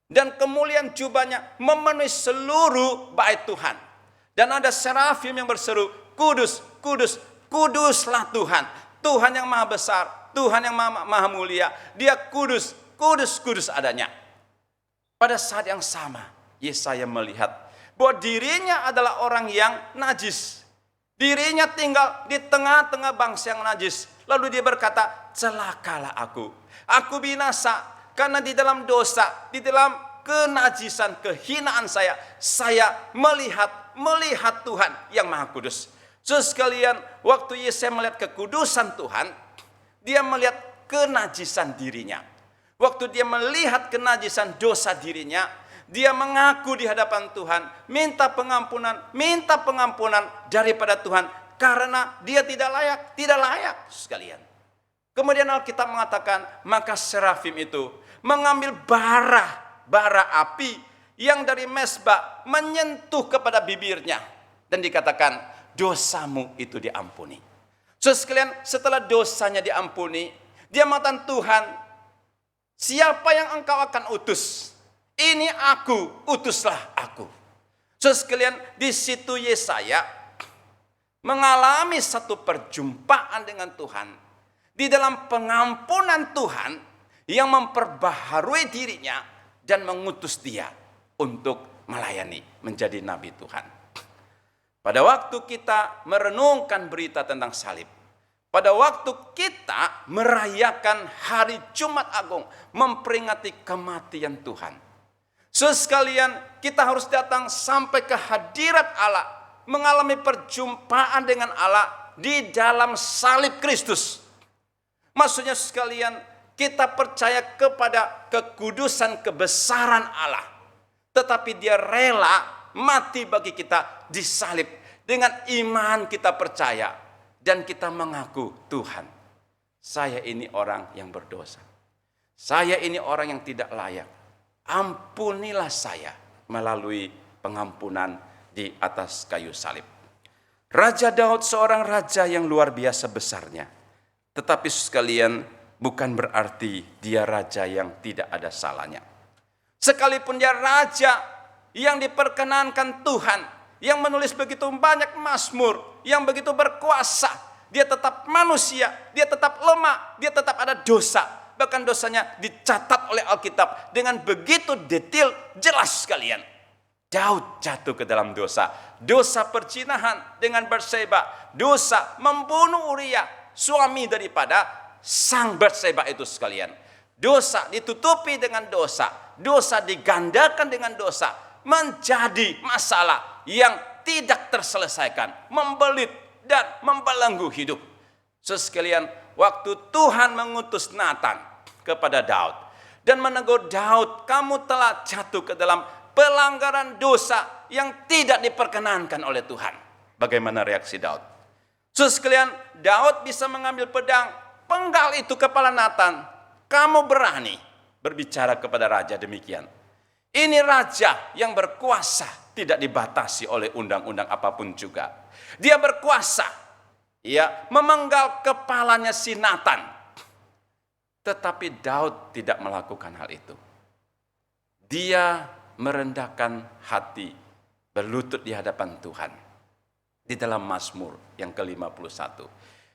Dan kemuliaan jubahnya memenuhi seluruh bait Tuhan. Dan ada serafim yang berseru, kudus, kudus, kuduslah Tuhan. Tuhan yang maha besar, Tuhan yang maha mulia. Dia kudus, kudus, kudus adanya. Pada saat yang sama, Yesaya melihat bahwa dirinya adalah orang yang najis. Dirinya tinggal di tengah-tengah bangsa yang najis. Lalu dia berkata, celakalah aku. Aku binasa karena di dalam dosa, di dalam kenajisan, kehinaan saya melihat Tuhan yang Maha Kudus. Sekalian, waktu Yesaya melihat kekudusan Tuhan, dia melihat kenajisan dirinya. Waktu dia melihat kenajisan dosa dirinya, dia mengaku di hadapan Tuhan, minta pengampunan daripada Tuhan, karena dia tidak layak sekalian. Kemudian Alkitab mengatakan, maka serafim itu mengambil bara api yang dari mezbah menyentuh kepada bibirnya. Dan dikatakan, dosamu itu diampuni. Sekalian, setelah dosanya diampuni, dia mengatakan, Tuhan, siapa yang engkau akan utus? Ini aku, utuslah aku. Sekalian, di situ Yesaya mengalami satu perjumpaan dengan Tuhan. Di dalam pengampunan Tuhan yang memperbaharui dirinya dan mengutus dia untuk melayani menjadi nabi Tuhan. Pada waktu kita merenungkan berita tentang salib, pada waktu kita merayakan hari Jumat Agung, memperingati kematian Tuhan, sekalian kita harus datang sampai ke hadirat Allah, mengalami perjumpaan dengan Allah di dalam salib Kristus. Maksudnya sekalian, kita percaya kepada kekudusan kebesaran Allah, tetapi dia rela mati bagi kita, disalib. Dengan iman kita percaya dan kita mengaku, Tuhan, saya ini orang yang berdosa. Saya ini orang yang tidak layak. Ampunilah saya melalui pengampunan di atas kayu salib. Raja Daud seorang raja yang luar biasa besarnya. Tetapi sekalian, bukan berarti dia raja yang tidak ada salahnya. Sekalipun dia raja yang diperkenankan Tuhan, yang menulis begitu banyak mazmur, yang begitu berkuasa, dia tetap manusia, dia tetap lemah, dia tetap ada dosa. Bahkan dosanya dicatat oleh Alkitab dengan begitu detail, jelas sekalian. Daud jatuh ke dalam dosa. Dosa perzinahan dengan Batseba, dosa membunuh Uria, suami daripada sang Batseba itu sekalian. Dosa ditutupi dengan dosa, dosa digandakan dengan dosa, menjadi masalah yang tidak terselesaikan, membelit dan membelenggu hidup. Sekalian, waktu Tuhan mengutus Nathan kepada Daud dan menegur Daud, kamu telah jatuh ke dalam pelanggaran dosa yang tidak diperkenankan oleh Tuhan. Bagaimana reaksi Daud? Sekalian, Daud bisa mengambil pedang, penggal itu kepala Nathan. Kamu berani berbicara kepada raja demikian. Ini raja yang berkuasa, tidak dibatasi oleh undang-undang apapun juga. Dia berkuasa, ya, memenggal kepalanya si Nathan. Tetapi Daud tidak melakukan hal itu. Dia merendahkan hati, berlutut di hadapan Tuhan. Di dalam Mazmur yang ke-51.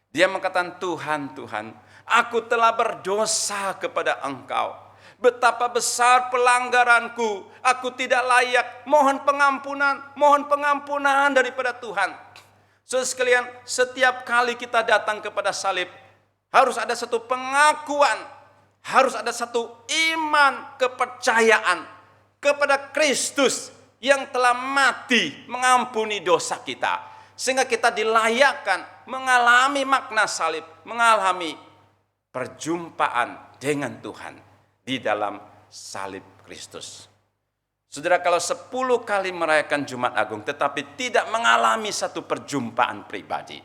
Dia mengatakan, Tuhan, Tuhan, aku telah berdosa kepada Engkau. Betapa besar pelanggaranku, aku tidak layak. Mohon pengampunan daripada Tuhan. Sekalian, setiap kali kita datang kepada salib, harus ada satu pengakuan, harus ada satu iman, kepercayaan kepada Kristus yang telah mati mengampuni dosa kita. Sehingga kita dilayakkan mengalami makna salib, mengalami perjumpaan dengan Tuhan di dalam salib Kristus. Saudara, kalau 10 kali merayakan Jumat Agung tetapi tidak mengalami satu perjumpaan pribadi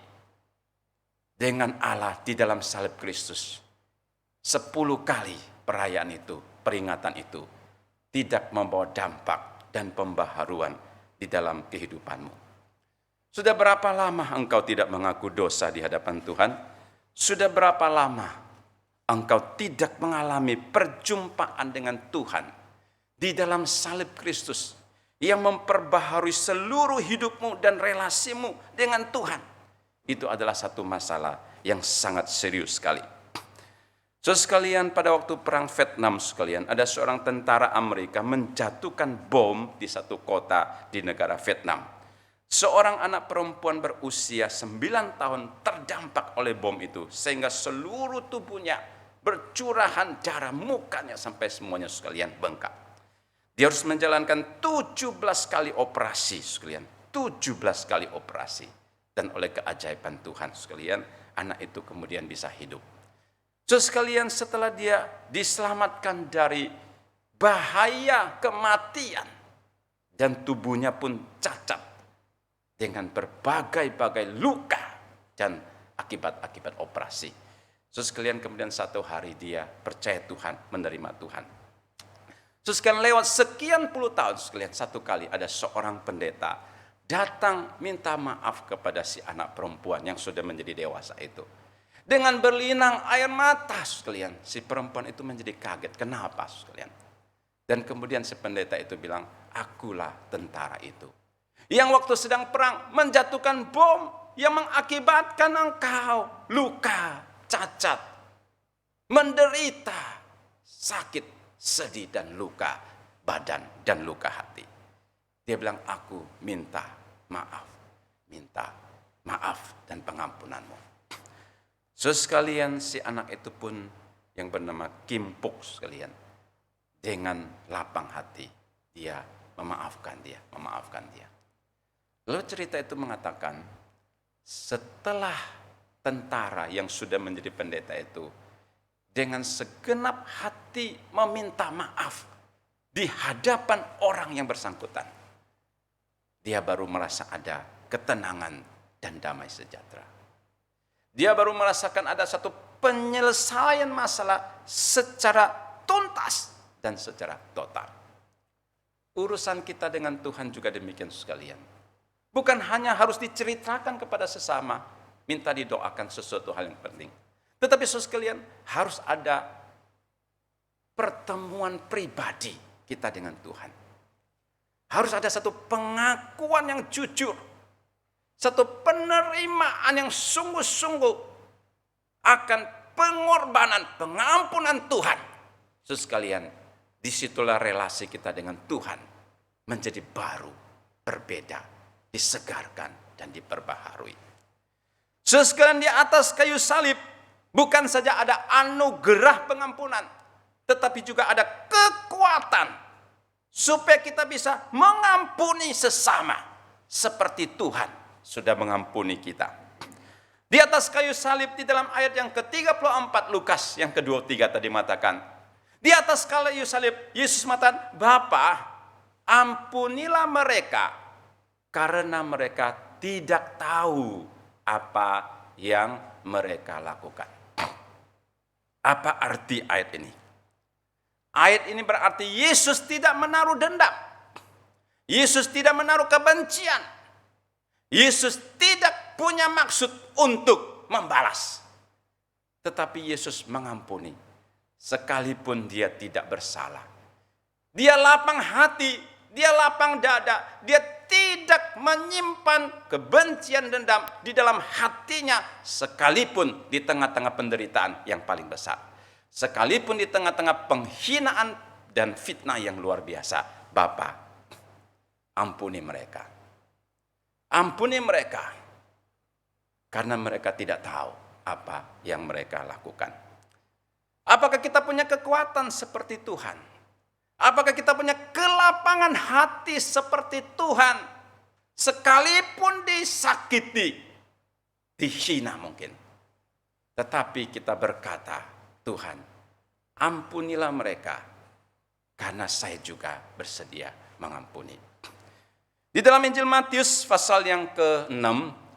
dengan Allah di dalam salib Kristus, 10 kali perayaan itu, peringatan itu tidak membawa dampak dan pembaharuan di dalam kehidupanmu. Sudah berapa lama engkau tidak mengaku dosa di hadapan Tuhan? Sudah berapa lama engkau tidak mengalami perjumpaan dengan Tuhan di dalam salib Kristus yang memperbaharui seluruh hidupmu dan relasimu dengan Tuhan? Itu adalah satu masalah yang sangat serius sekali. Sekalian, pada waktu perang Vietnam sekalian, ada seorang tentara Amerika menjatuhkan bom di satu kota di negara Vietnam. Seorang anak perempuan berusia 9 tahun terdampak oleh bom itu, sehingga seluruh tubuhnya bercurahan darah, mukanya sampai semuanya sekalian bengkak. Dia harus menjalankan 17 kali operasi sekalian, 17 kali operasi. Dan oleh keajaiban Tuhan sekalian, anak itu kemudian bisa hidup. Sekalian, setelah dia diselamatkan dari bahaya kematian dan tubuhnya pun cacat dengan berbagai-bagai luka dan akibat-akibat operasi. Sekalian, kemudian satu hari dia percaya Tuhan, menerima Tuhan. Sekalian, lewat sekian puluh tahun sekalian, satu kali ada seorang pendeta datang minta maaf kepada si anak perempuan yang sudah menjadi dewasa itu. Dengan berlinang air mata sekalian, si perempuan itu menjadi kaget. Kenapa sekalian? Dan kemudian si pendeta itu bilang, akulah tentara itu yang waktu sedang perang menjatuhkan bom yang mengakibatkan engkau luka, cacat, menderita, sakit, sedih dan luka badan dan luka hati. Dia bilang, aku minta maaf dan pengampunanmu. Sekalian, si anak itu pun yang bernama Kim Puk sekalian, dengan lapang hati dia memaafkan dia. Lalu cerita itu mengatakan, setelah tentara yang sudah menjadi pendeta itu dengan segenap hati meminta maaf di hadapan orang yang bersangkutan, dia baru merasa ada ketenangan dan damai sejahtera. Dia baru merasakan ada satu penyelesaian masalah secara tuntas dan secara total. Urusan kita dengan Tuhan juga demikian sekalian. Bukan hanya harus diceritakan kepada sesama, minta didoakan sesuatu hal yang penting. Tetapi saudara sekalian, harus ada pertemuan pribadi kita dengan Tuhan. Harus ada satu pengakuan yang jujur, satu penerimaan yang sungguh-sungguh akan pengorbanan, pengampunan Tuhan. Saudara sekalian, disitulah relasi kita dengan Tuhan menjadi baru, berbeda, disegarkan, dan diperbaharui. Saudara sekalian, di atas kayu salib bukan saja ada anugerah pengampunan, tetapi juga ada kekuatan supaya kita bisa mengampuni sesama seperti Tuhan sudah mengampuni kita. Di atas kayu salib di dalam ayat yang ke-34 Lukas yang ke-23 tadi mengatakan, di atas kayu salib Yesus mengatakan, Bapa, ampunilah mereka karena mereka tidak tahu apa yang mereka lakukan. Apa arti ayat ini? Ayat ini berarti Yesus tidak menaruh dendam. Yesus tidak menaruh kebencian. Yesus tidak punya maksud untuk membalas. Tetapi Yesus mengampuni sekalipun dia tidak bersalah. Dia lapang hati, dia lapang dada, dia tidak menyimpan kebencian dendam di dalam hatinya sekalipun di tengah-tengah penderitaan yang paling besar. Sekalipun di tengah-tengah penghinaan dan fitnah yang luar biasa. Bapa, ampuni mereka. Ampuni mereka karena mereka tidak tahu apa yang mereka lakukan. Apakah kita punya kekuatan seperti Tuhan? Apakah kita punya kelapangan hati seperti Tuhan? Sekalipun disakiti, dihina mungkin. Tetapi kita berkata, Tuhan, ampunilah mereka karena saya juga bersedia mengampuni. Di dalam Injil Matius pasal yang ke-6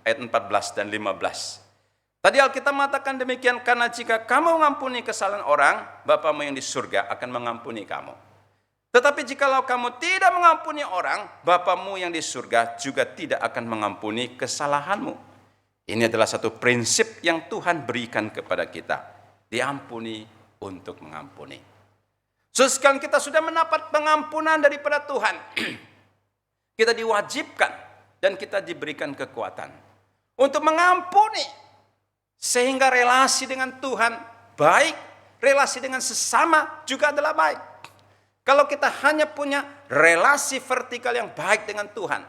ayat 14 dan 15. Tadi Alkitab mengatakan demikian, karena jika kamu mengampuni kesalahan orang, Bapamu yang di surga akan mengampuni kamu. Tetapi jikalau kamu tidak mengampuni orang, Bapamu yang di surga juga tidak akan mengampuni kesalahanmu. Ini adalah satu prinsip yang Tuhan berikan kepada kita. Diampuni untuk mengampuni. Sekarang kita sudah mendapat pengampunan daripada Tuhan. Kita diwajibkan dan kita diberikan kekuatan untuk mengampuni. Sehingga relasi dengan Tuhan baik, relasi dengan sesama juga adalah baik. Kalau kita hanya punya relasi vertikal yang baik dengan Tuhan,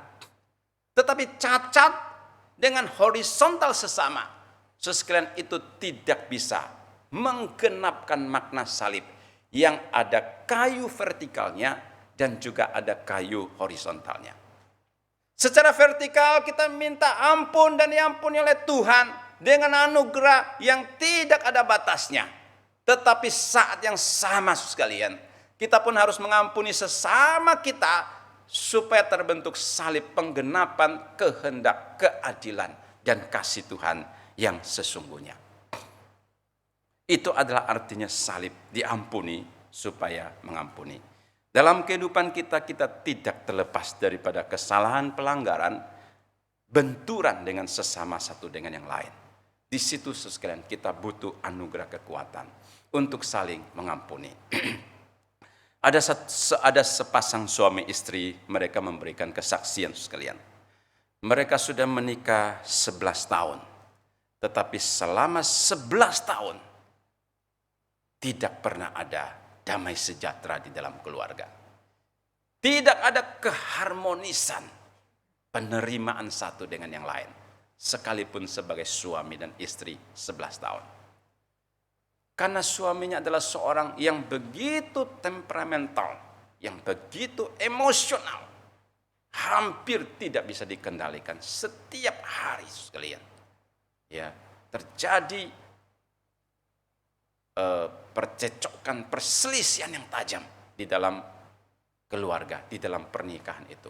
tetapi cacat dengan horizontal sesama, sekalian itu tidak bisa menggenapkan makna salib yang ada kayu vertikalnya dan juga ada kayu horizontalnya. Secara vertikal kita minta ampun dan diampuni oleh Tuhan dengan anugerah yang tidak ada batasnya. Tetapi saat yang sama sekalian, kita pun harus mengampuni sesama kita supaya terbentuk salib penggenapan kehendak, keadilan, dan kasih Tuhan yang sesungguhnya. Itu adalah artinya salib, diampuni supaya mengampuni. Dalam kehidupan kita, kita tidak terlepas daripada kesalahan, pelanggaran, benturan dengan sesama satu dengan yang lain. Di situ sekalian kita butuh anugerah kekuatan untuk saling mengampuni. Ada sepasang suami istri, mereka memberikan kesaksian sekalian. Mereka sudah menikah 11 tahun. Tetapi selama 11 tahun tidak pernah ada damai sejahtera di dalam keluarga. Tidak ada keharmonisan, penerimaan satu dengan yang lain. Sekalipun sebagai suami dan istri 11 tahun. Karena suaminya adalah seorang yang begitu temperamental, yang begitu emosional, hampir tidak bisa dikendalikan setiap hari sekalian. Ya, terjadi percecokan, perselisihan yang tajam di dalam keluarga, di dalam pernikahan itu.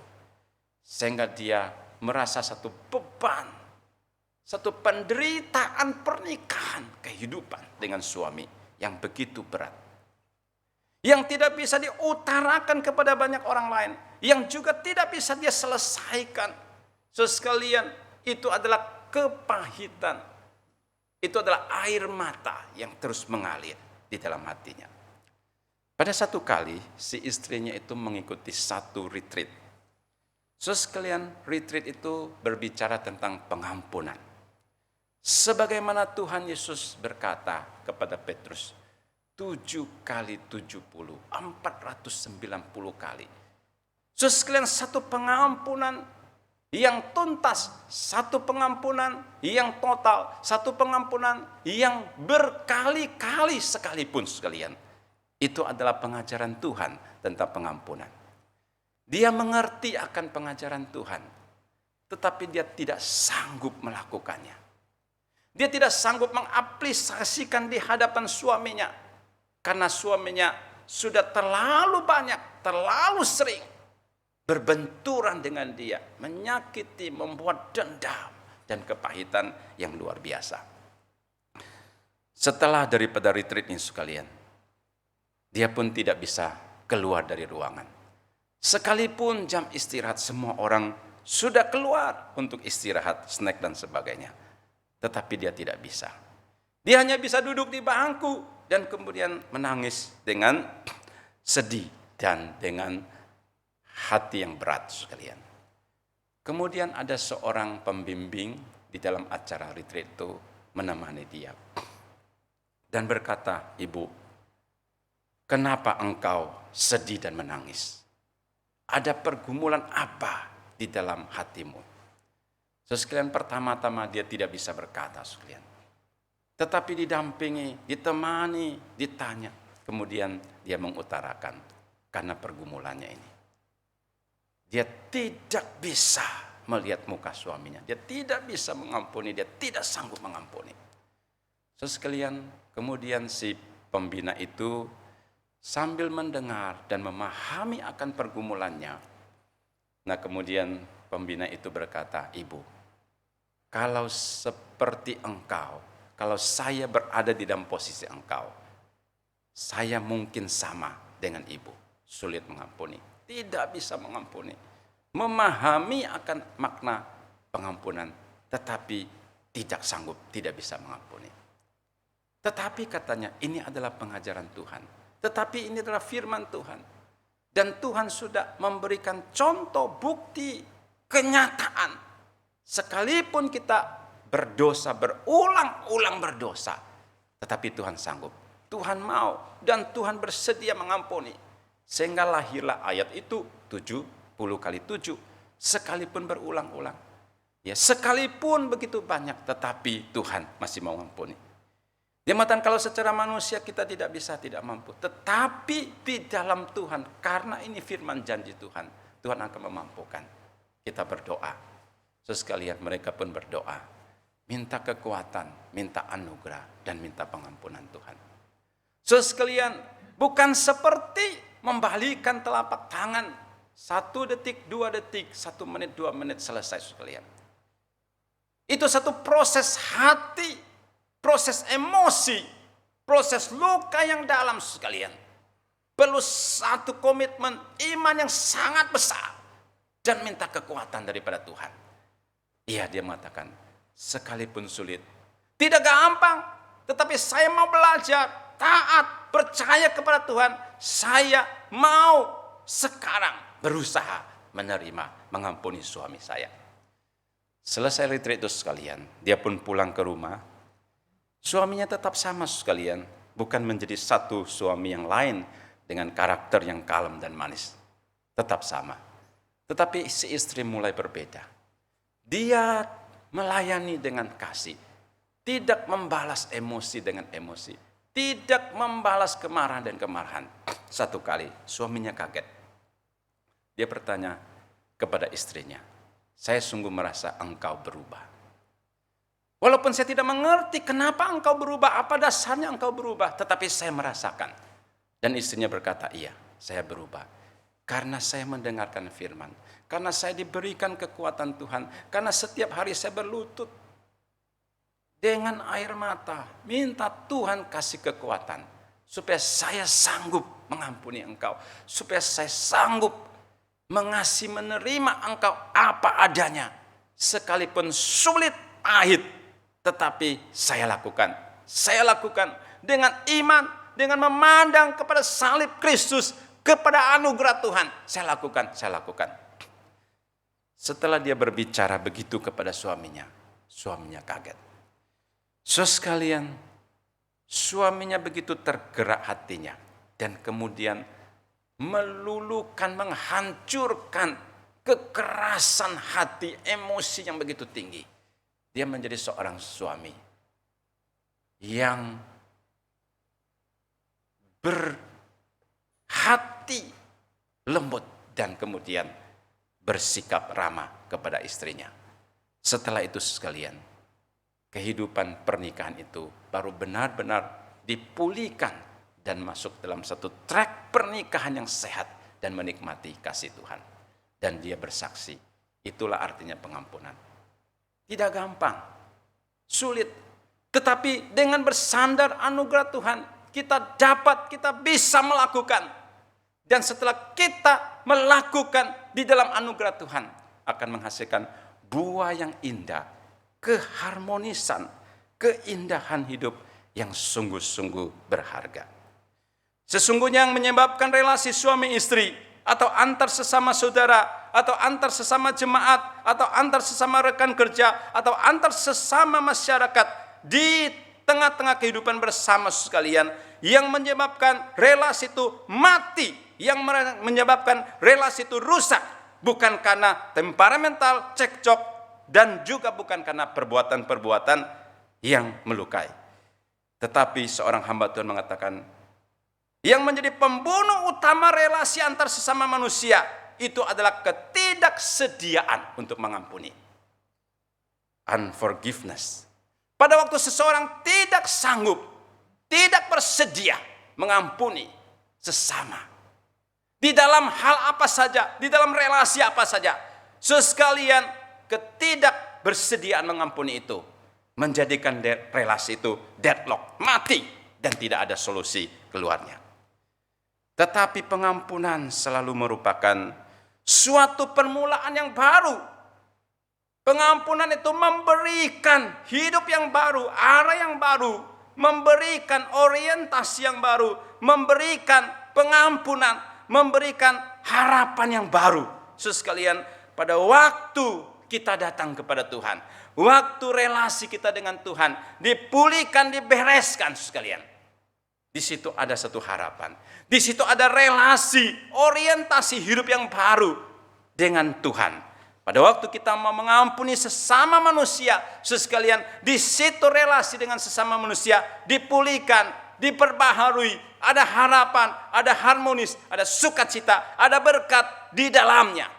sehingga dia merasa satu beban, satu penderitaan pernikahan, kehidupan dengan suami yang begitu berat, yang tidak bisa diutarakan kepada banyak orang lain, yang juga tidak bisa dia selesaikan. Sekalian, itu adalah kepahitan, itu adalah air mata yang terus mengalir di dalam hatinya. Pada satu kali, si istrinya itu mengikuti satu retreat. Sekalian, retreat itu berbicara tentang pengampunan. Sebagaimana Tuhan Yesus berkata kepada Petrus, 7 kali 70, 490 kali. Sekalian, satu pengampunan yang tuntas, satu pengampunan yang total, satu pengampunan yang berkali-kali sekalipun sekalian. Itu adalah pengajaran Tuhan tentang pengampunan. Dia mengerti akan pengajaran Tuhan, tetapi dia tidak sanggup melakukannya. Dia tidak sanggup mengaplikasikan di hadapan suaminya, karena suaminya sudah terlalu banyak, terlalu sering berbenturan dengan dia, menyakiti, membuat dendam dan kepahitan yang luar biasa. Setelah daripada retreat ini sekalian, dia pun tidak bisa keluar dari ruangan. Sekalipun jam istirahat semua orang sudah keluar untuk istirahat, snack dan sebagainya, tetapi dia tidak bisa. Dia hanya bisa duduk di bangku dan kemudian menangis dengan sedih dan dengan hati yang berat sekalian. Kemudian ada seorang pembimbing di dalam acara retreat itu menemani dia dan berkata, "Ibu, kenapa engkau sedih dan menangis? Ada pergumulan apa di dalam hatimu?" Sekalian, pertama-tama dia tidak bisa berkata sekalian. Tetapi didampingi, ditemani, ditanya. Kemudian dia mengutarakan karena pergumulannya ini. Dia tidak bisa melihat muka suaminya. Dia tidak bisa mengampuni, dia tidak sanggup mengampuni. Sekalian, kemudian si pembina itu sambil mendengar dan memahami akan pergumulannya. Nah, kemudian pembina itu berkata, "Ibu, kalau seperti engkau, kalau saya berada di dalam posisi engkau, saya mungkin sama dengan ibu, sulit mengampuni, tidak bisa mengampuni, memahami akan makna pengampunan, tetapi tidak sanggup, tidak bisa mengampuni." Tetapi katanya, ini adalah pengajaran Tuhan, tetapi ini adalah firman Tuhan, dan Tuhan sudah memberikan contoh, bukti, kenyataan. Sekalipun kita berdosa, berulang-ulang berdosa, tetapi Tuhan sanggup, Tuhan mau, dan Tuhan bersedia mengampuni. Sehingga lahirlah ayat itu 70 kali 7, sekalipun berulang-ulang. Ya, sekalipun begitu banyak, tetapi Tuhan masih mau mengampuni. Dia mengatakan kalau secara manusia kita tidak bisa, tidak mampu. Tetapi di dalam Tuhan, karena ini firman janji Tuhan, Tuhan akan memampukan. Kita berdoa. Sekalian mereka pun berdoa. Minta kekuatan, minta anugerah, dan minta pengampunan Tuhan. Sekalian, bukan seperti membalikan telapak tangan 1 detik, 2 detik, 1 menit, 2 menit selesai sekalian. Itu satu proses hati, proses emosi, proses luka yang dalam sekalian. Perlu satu komitmen iman yang sangat besar dan minta kekuatan daripada Tuhan. Iya, dia mengatakan, sekalipun sulit, tidak gampang, tetapi saya mau belajar, taat, percaya kepada Tuhan. Saya mau sekarang berusaha menerima, mengampuni suami saya. Selesai retreat itu sekalian, dia pun pulang ke rumah. Suaminya tetap sama sekalian, bukan menjadi satu suami yang lain dengan karakter yang kalem dan manis. Tetap sama. Tetapi si istri mulai berbeda. Dia melayani dengan kasih. Tidak membalas emosi dengan emosi. Tidak membalas kemarahan dan kemarahan. Satu kali suaminya kaget. Dia bertanya kepada istrinya, "Saya sungguh merasa engkau berubah. Walaupun saya tidak mengerti kenapa engkau berubah, apa dasarnya engkau berubah, tetapi saya merasakan." Dan istrinya berkata, "Iya, saya berubah. Karena saya mendengarkan firman, karena saya diberikan kekuatan Tuhan, karena setiap hari saya berlutut dengan air mata, minta Tuhan kasih kekuatan, supaya saya sanggup mengampuni engkau, supaya saya sanggup mengasihi menerima engkau apa adanya, sekalipun sulit, pahit, tetapi saya lakukan dengan iman, dengan memandang kepada salib Kristus, kepada anugerah Tuhan, saya lakukan. Setelah dia berbicara begitu kepada suaminya kaget. Saudara sekalian, suaminya begitu tergerak hatinya, dan kemudian meluluhkan, menghancurkan kekerasan hati, emosi yang begitu tinggi. Dia menjadi seorang suami yang berhati lembut dan kemudian bersikap ramah kepada istrinya. Setelah itu sekalian, kehidupan pernikahan itu baru benar-benar dipulihkan dan masuk dalam satu track pernikahan yang sehat dan menikmati kasih Tuhan. Dan dia bersaksi, itulah artinya pengampunan. Tidak gampang, sulit, tetapi dengan bersandar anugerah Tuhan, kita bisa melakukan. Dan setelah kita melakukan di dalam anugerah Tuhan, akan menghasilkan buah yang indah, keharmonisan, keindahan hidup yang sungguh-sungguh berharga. Sesungguhnya yang menyebabkan relasi suami istri, atau antar sesama saudara, atau antar sesama jemaat, atau antar sesama rekan kerja, atau antar sesama masyarakat di tengah-tengah kehidupan bersama sekalian, yang menyebabkan relasi itu mati, yang menyebabkan relasi itu rusak, bukan karena temperamental, cekcok, dan juga bukan karena perbuatan-perbuatan yang melukai. Tetapi seorang hamba Tuhan mengatakan, yang menjadi pembunuh utama relasi antar sesama manusia itu adalah ketidaksediaan untuk mengampuni. Unforgiveness. Pada waktu seseorang tidak sanggup, tidak bersedia mengampuni sesama, di dalam hal apa saja, di dalam relasi apa saja, sekalian ketidakbersediaan mengampuni itu menjadikan relasi itu deadlock, mati, dan tidak ada solusi keluarnya. Tetapi pengampunan selalu merupakan suatu permulaan yang baru. Pengampunan itu memberikan hidup yang baru, arah yang baru, memberikan orientasi yang baru, memberikan pengampunan, memberikan harapan yang baru. Sekalian, pada waktu kita datang kepada Tuhan, waktu relasi kita dengan Tuhan dipulihkan, dibereskan sekalian, di situ ada satu harapan, di situ ada relasi, orientasi hidup yang baru dengan Tuhan. Pada waktu kita mau mengampuni sesama manusia, sekalian, di situ relasi dengan sesama manusia dipulihkan, diperbaharui, ada harapan, ada harmonis, ada sukacita, ada berkat di dalamnya.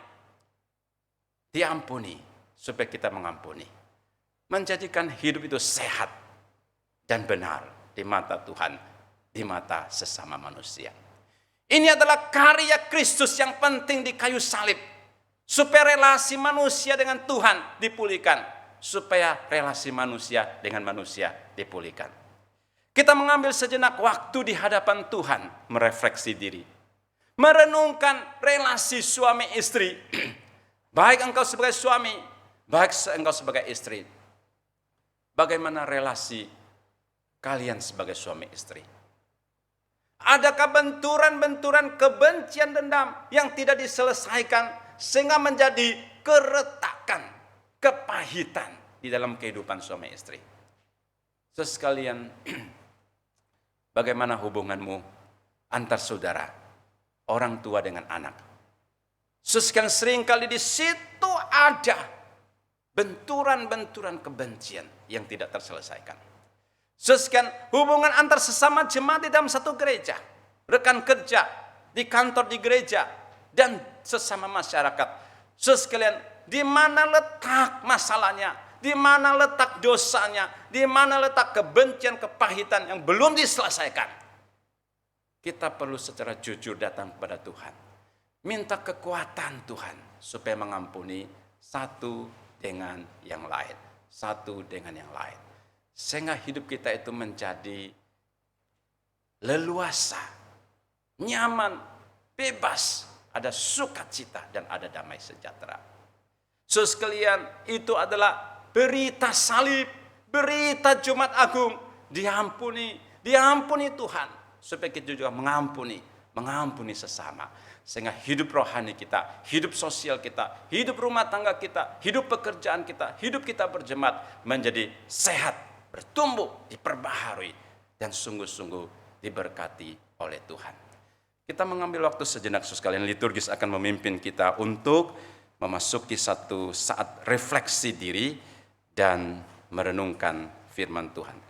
Diampuni supaya kita mengampuni, menjadikan hidup itu sehat dan benar di mata Tuhan, di mata sesama manusia. Ini adalah karya Kristus yang penting di kayu salib, supaya relasi manusia dengan Tuhan dipulihkan, supaya relasi manusia dengan manusia dipulihkan. Kita mengambil sejenak waktu di hadapan Tuhan, merefleksi diri, merenungkan relasi suami istri, baik engkau sebagai suami, baik engkau sebagai istri. Bagaimana relasi kalian sebagai suami istri? Adakah benturan-benturan kebencian, dendam yang tidak diselesaikan sehingga menjadi keretakan, kepahitan di dalam kehidupan suami istri? Sekalian, bagaimana hubunganmu antar saudara, orang tua dengan anak? Sekalian, seringkali di situ ada benturan-benturan kebencian yang tidak terselesaikan. Sekalian, hubungan antar sesama jemaat di dalam satu gereja, rekan kerja, di kantor di gereja, dan sesama masyarakat. Sekalian, di mana letak masalahnya, di mana letak dosanya, di mana letak kebencian, kepahitan yang belum diselesaikan. Kita perlu secara jujur datang kepada Tuhan. minta kekuatan Tuhan supaya mengampuni satu dengan yang lain, satu dengan yang lain. Sehingga hidup kita itu menjadi leluasa, nyaman, bebas, ada sukacita dan ada damai sejahtera. Saudara sekalian, itu adalah berita salib, berita Jumat Agung, diampuni Tuhan, supaya kita juga mengampuni sesama. Sehingga hidup rohani kita, hidup sosial kita, hidup rumah tangga kita, hidup pekerjaan kita, hidup kita berjemaat menjadi sehat, bertumbuh, diperbaharui, dan sungguh-sungguh diberkati oleh Tuhan. Kita mengambil waktu sejenak, saudara sekalian. Liturgis akan memimpin kita untuk memasuki satu saat refleksi diri dan merenungkan firman Tuhan.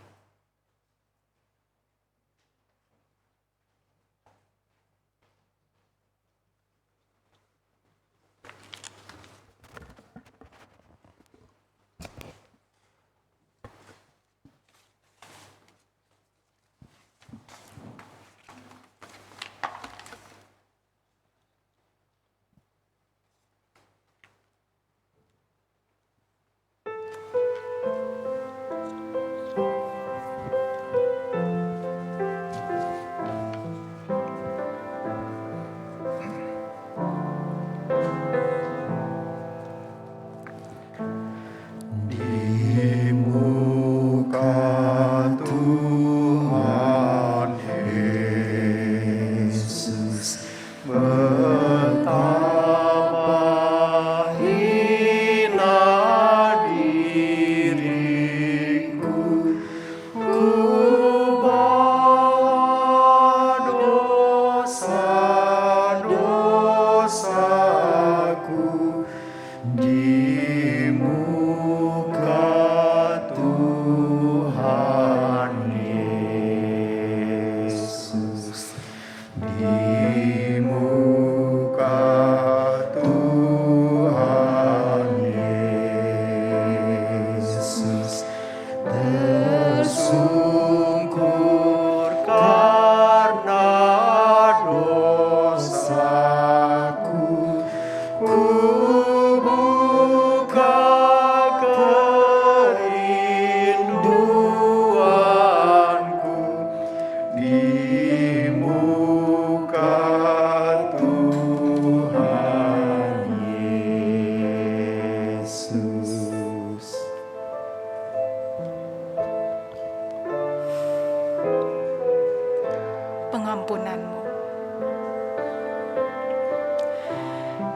Pengampunan-Mu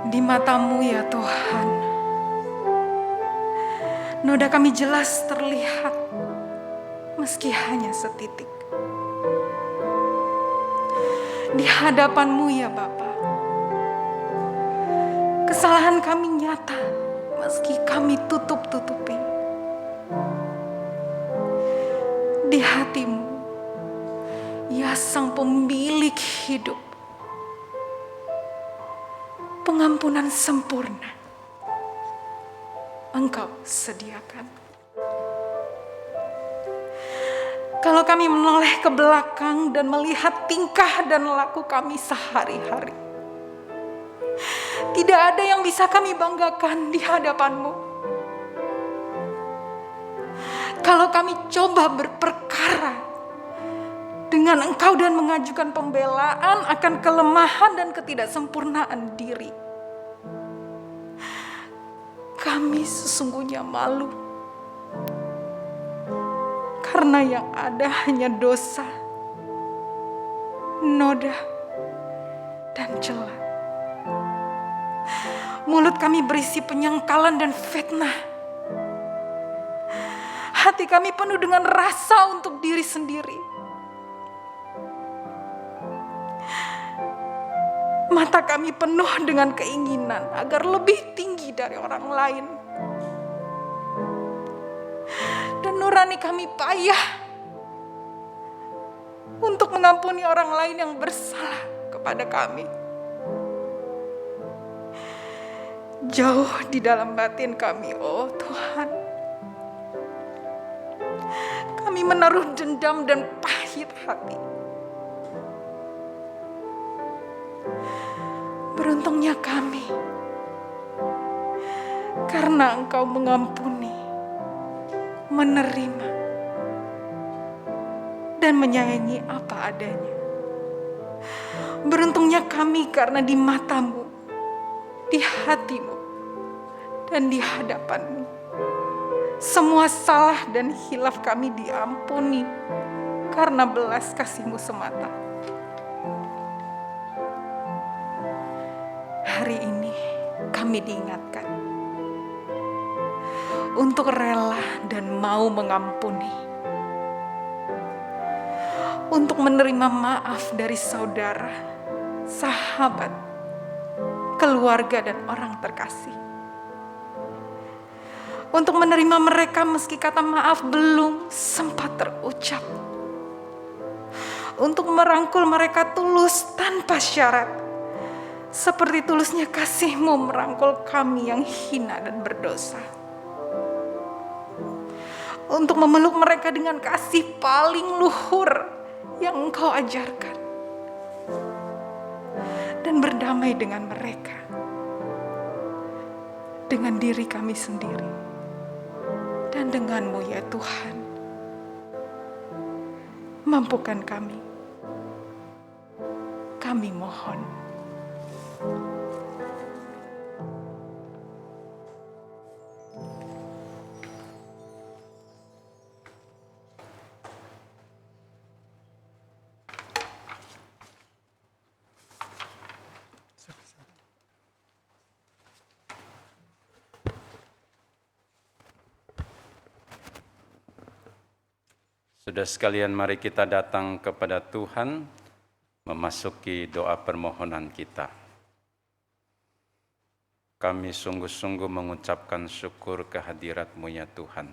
di mata-Mu ya Tuhan, noda kami jelas terlihat meski hanya setitik. Di hadapan-Mu ya Bapa, kesalahan kami nyata meski kami tutup-tutupi. Di hati-Mu ya Sang Pemilik hidup, pengampunan sempurna Engkau sediakan. Kalau kami menoleh ke belakang dan melihat tingkah dan laku kami sehari-hari, tidak ada yang bisa kami banggakan di hadapan-Mu. Kalau kami coba berperkara dengan Engkau dan mengajukan pembelaan akan kelemahan dan ketidaksempurnaan diri, kami sesungguhnya malu. Karena yang ada hanya dosa, noda, dan celah. Mulut kami berisi penyangkalan dan fitnah. Hati kami penuh dengan rasa untuk diri sendiri. Mata kami penuh dengan keinginan agar lebih tinggi dari orang lain. Dan nurani kami payah untuk mengampuni orang lain yang bersalah kepada kami. Jauh di dalam batin kami, oh Tuhan, kami menaruh dendam dan pahit hati. Beruntungnya kami, karena Engkau mengampuni, menerima, dan menyayangi apa adanya. Beruntungnya kami karena di mata-Mu, di hati-Mu, dan di hadapan-Mu, semua salah dan hilaf kami diampuni karena belas kasih-Mu semata. Hari ini kami diingatkan untuk rela dan mau mengampuni, untuk menerima maaf dari saudara, sahabat, keluarga, dan orang terkasih, untuk menerima mereka meski kata maaf belum sempat terucap, untuk merangkul mereka tulus tanpa syarat, seperti tulusnya kasih-Mu merangkul kami yang hina dan berdosa. Untuk memeluk mereka dengan kasih paling luhur yang Engkau ajarkan. Dan berdamai dengan mereka. Dengan diri kami sendiri. Dan dengan-Mu ya Tuhan. Mampukan kami. Kami mohon. Sudah sekalian, mari kita datang kepada Tuhan, memasuki doa permohonan kita. Kami sungguh-sungguh mengucapkan syukur kehadirat-Mu ya Tuhan.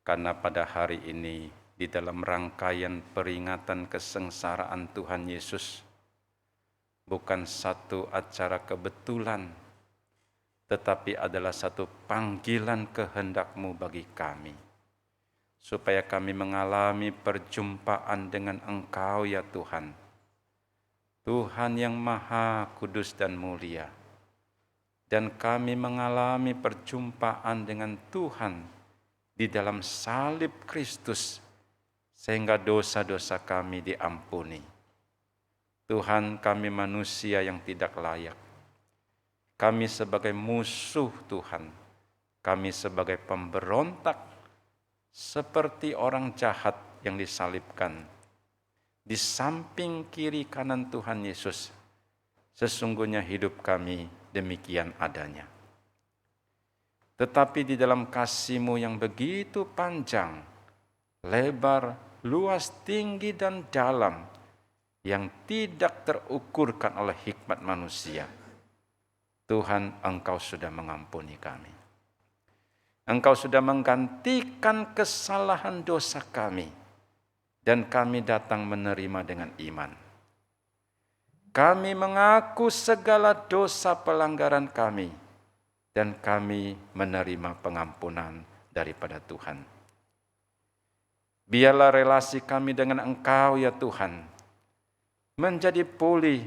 Karena pada hari ini, di dalam rangkaian peringatan kesengsaraan Tuhan Yesus, bukan satu acara kebetulan, tetapi adalah satu panggilan kehendak-Mu bagi kami. Supaya kami mengalami perjumpaan dengan Engkau ya Tuhan. Tuhan yang maha kudus dan mulia. Dan kami mengalami perjumpaan dengan Tuhan di dalam salib Kristus, sehingga dosa-dosa kami diampuni. Tuhan, kami manusia yang tidak layak. Kami sebagai musuh Tuhan, kami sebagai pemberontak, seperti orang jahat yang disalibkan. Di samping kiri kanan Tuhan Yesus, sesungguhnya hidup kami demikian adanya. Tetapi di dalam kasih-Mu yang begitu panjang, lebar, luas, tinggi, dan dalam, yang tidak terukurkan oleh hikmat manusia, Tuhan, Engkau sudah mengampuni kami. Engkau sudah menggantikan kesalahan dosa kami, dan kami datang menerima dengan iman. Kami mengaku segala dosa pelanggaran kami, dan kami menerima pengampunan daripada Tuhan. Biarlah relasi kami dengan Engkau ya Tuhan, menjadi pulih,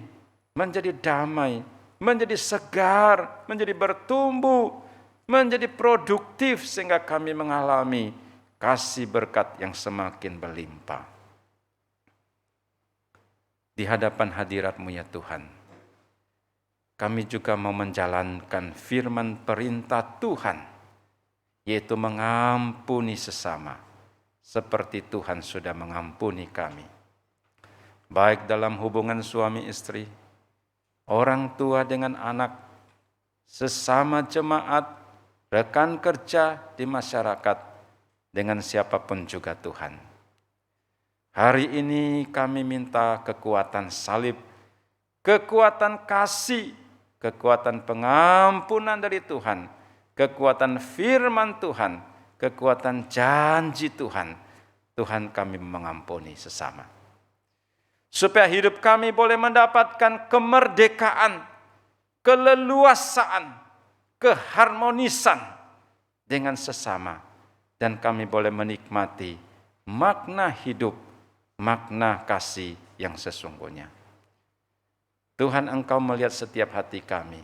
menjadi damai, menjadi segar, menjadi bertumbuh, menjadi produktif, sehingga kami mengalami kasih berkat yang semakin berlimpah. Di hadapan hadirat-Mu ya Tuhan, kami juga mau menjalankan firman perintah Tuhan, yaitu mengampuni sesama, seperti Tuhan sudah mengampuni kami. Baik dalam hubungan suami istri, orang tua dengan anak, sesama jemaat, rekan kerja di masyarakat, dengan siapapun juga Tuhan. Hari ini kami minta kekuatan salib, kekuatan kasih, kekuatan pengampunan dari Tuhan, kekuatan firman Tuhan, kekuatan janji Tuhan. Tuhan, kami mengampuni sesama. Supaya hidup kami boleh mendapatkan kemerdekaan, keleluasaan, keharmonisan dengan sesama, dan kami boleh menikmati makna hidup, makna kasih yang sesungguhnya. Tuhan, Engkau melihat setiap hati kami.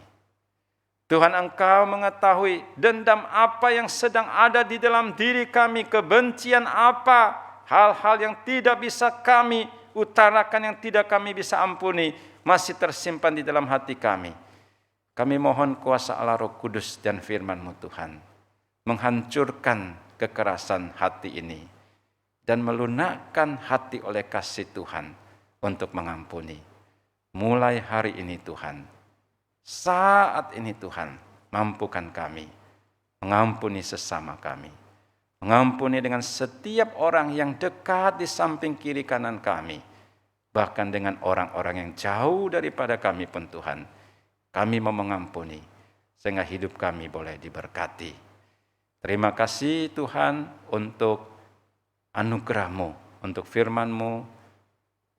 Tuhan, Engkau mengetahui dendam apa yang sedang ada di dalam diri kami, kebencian apa, hal-hal yang tidak bisa kami utarakan, yang tidak kami bisa ampuni, masih tersimpan di dalam hati kami. Kami mohon kuasa Allah Roh Kudus dan firman-Mu Tuhan, menghancurkan kekerasan hati ini, dan melunakkan hati oleh kasih Tuhan untuk mengampuni. Mulai hari ini Tuhan, saat ini Tuhan, mampukan kami mengampuni sesama kami. Mengampuni dengan setiap orang yang dekat di samping kiri kanan kami. Bahkan dengan orang-orang yang jauh daripada kami pun Tuhan. Kami mau mengampuni sehingga hidup kami boleh diberkati. Terima kasih Tuhan untuk anugerah-Mu, untuk firman-Mu,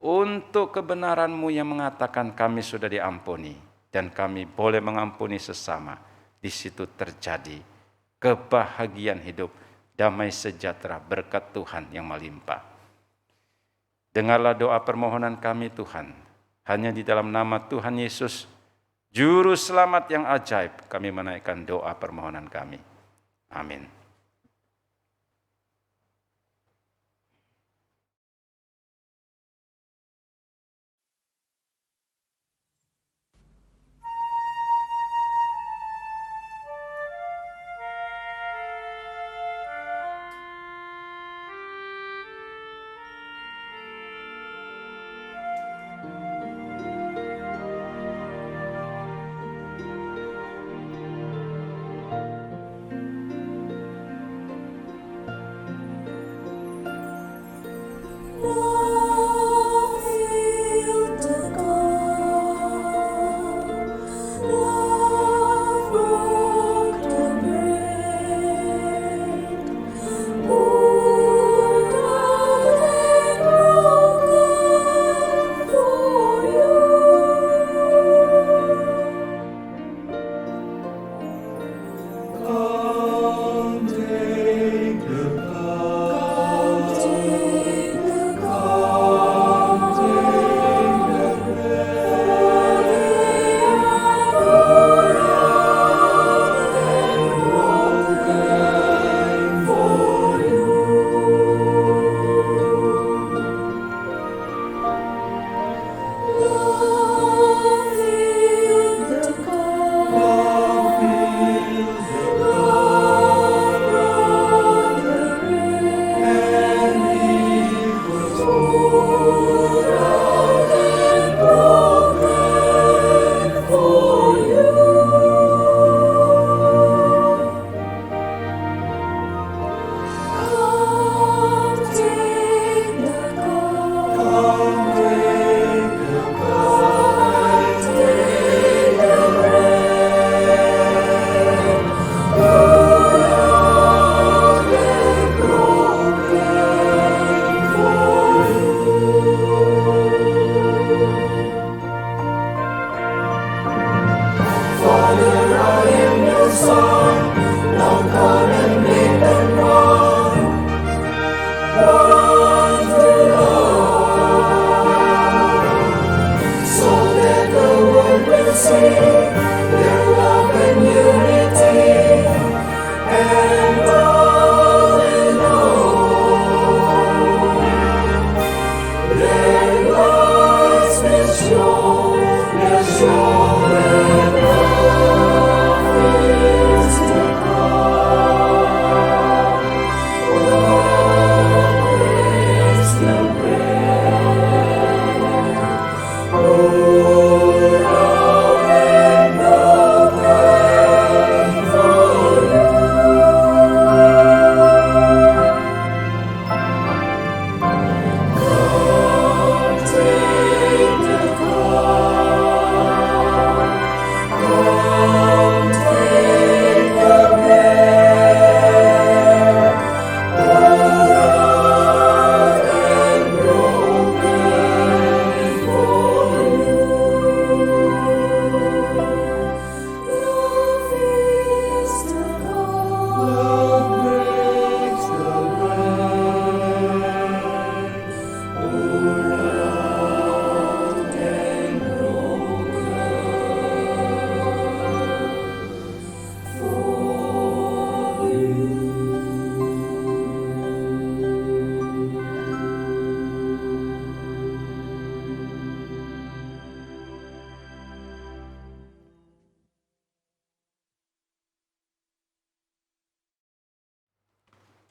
untuk kebenaran-Mu yang mengatakan kami sudah diampuni dan kami boleh mengampuni sesama. Di situ terjadi kebahagiaan hidup, damai sejahtera, berkat Tuhan yang melimpah. Dengarlah doa permohonan kami Tuhan, hanya di dalam nama Tuhan Yesus, Juru Selamat yang ajaib, kami menaikkan doa permohonan kami. Amin.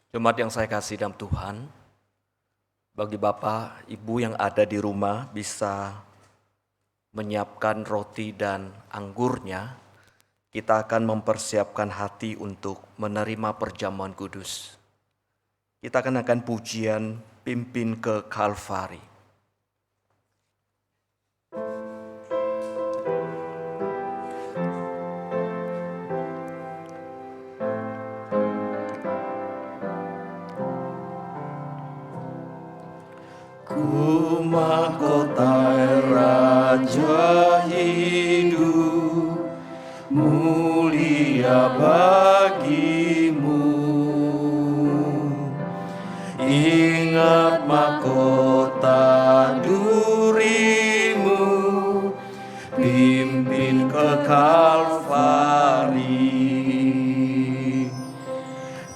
Jemaat yang saya kasih dalam Tuhan, bagi Bapak, Ibu yang ada di rumah bisa menyiapkan roti dan anggurnya, kita akan mempersiapkan hati untuk menerima perjamuan kudus. Kita akan pujian pimpin ke Kalvari. Ku mahkotai Raja hidup, mulia bagimu. Ingat mahkota durimu, pimpin ke Kalvari.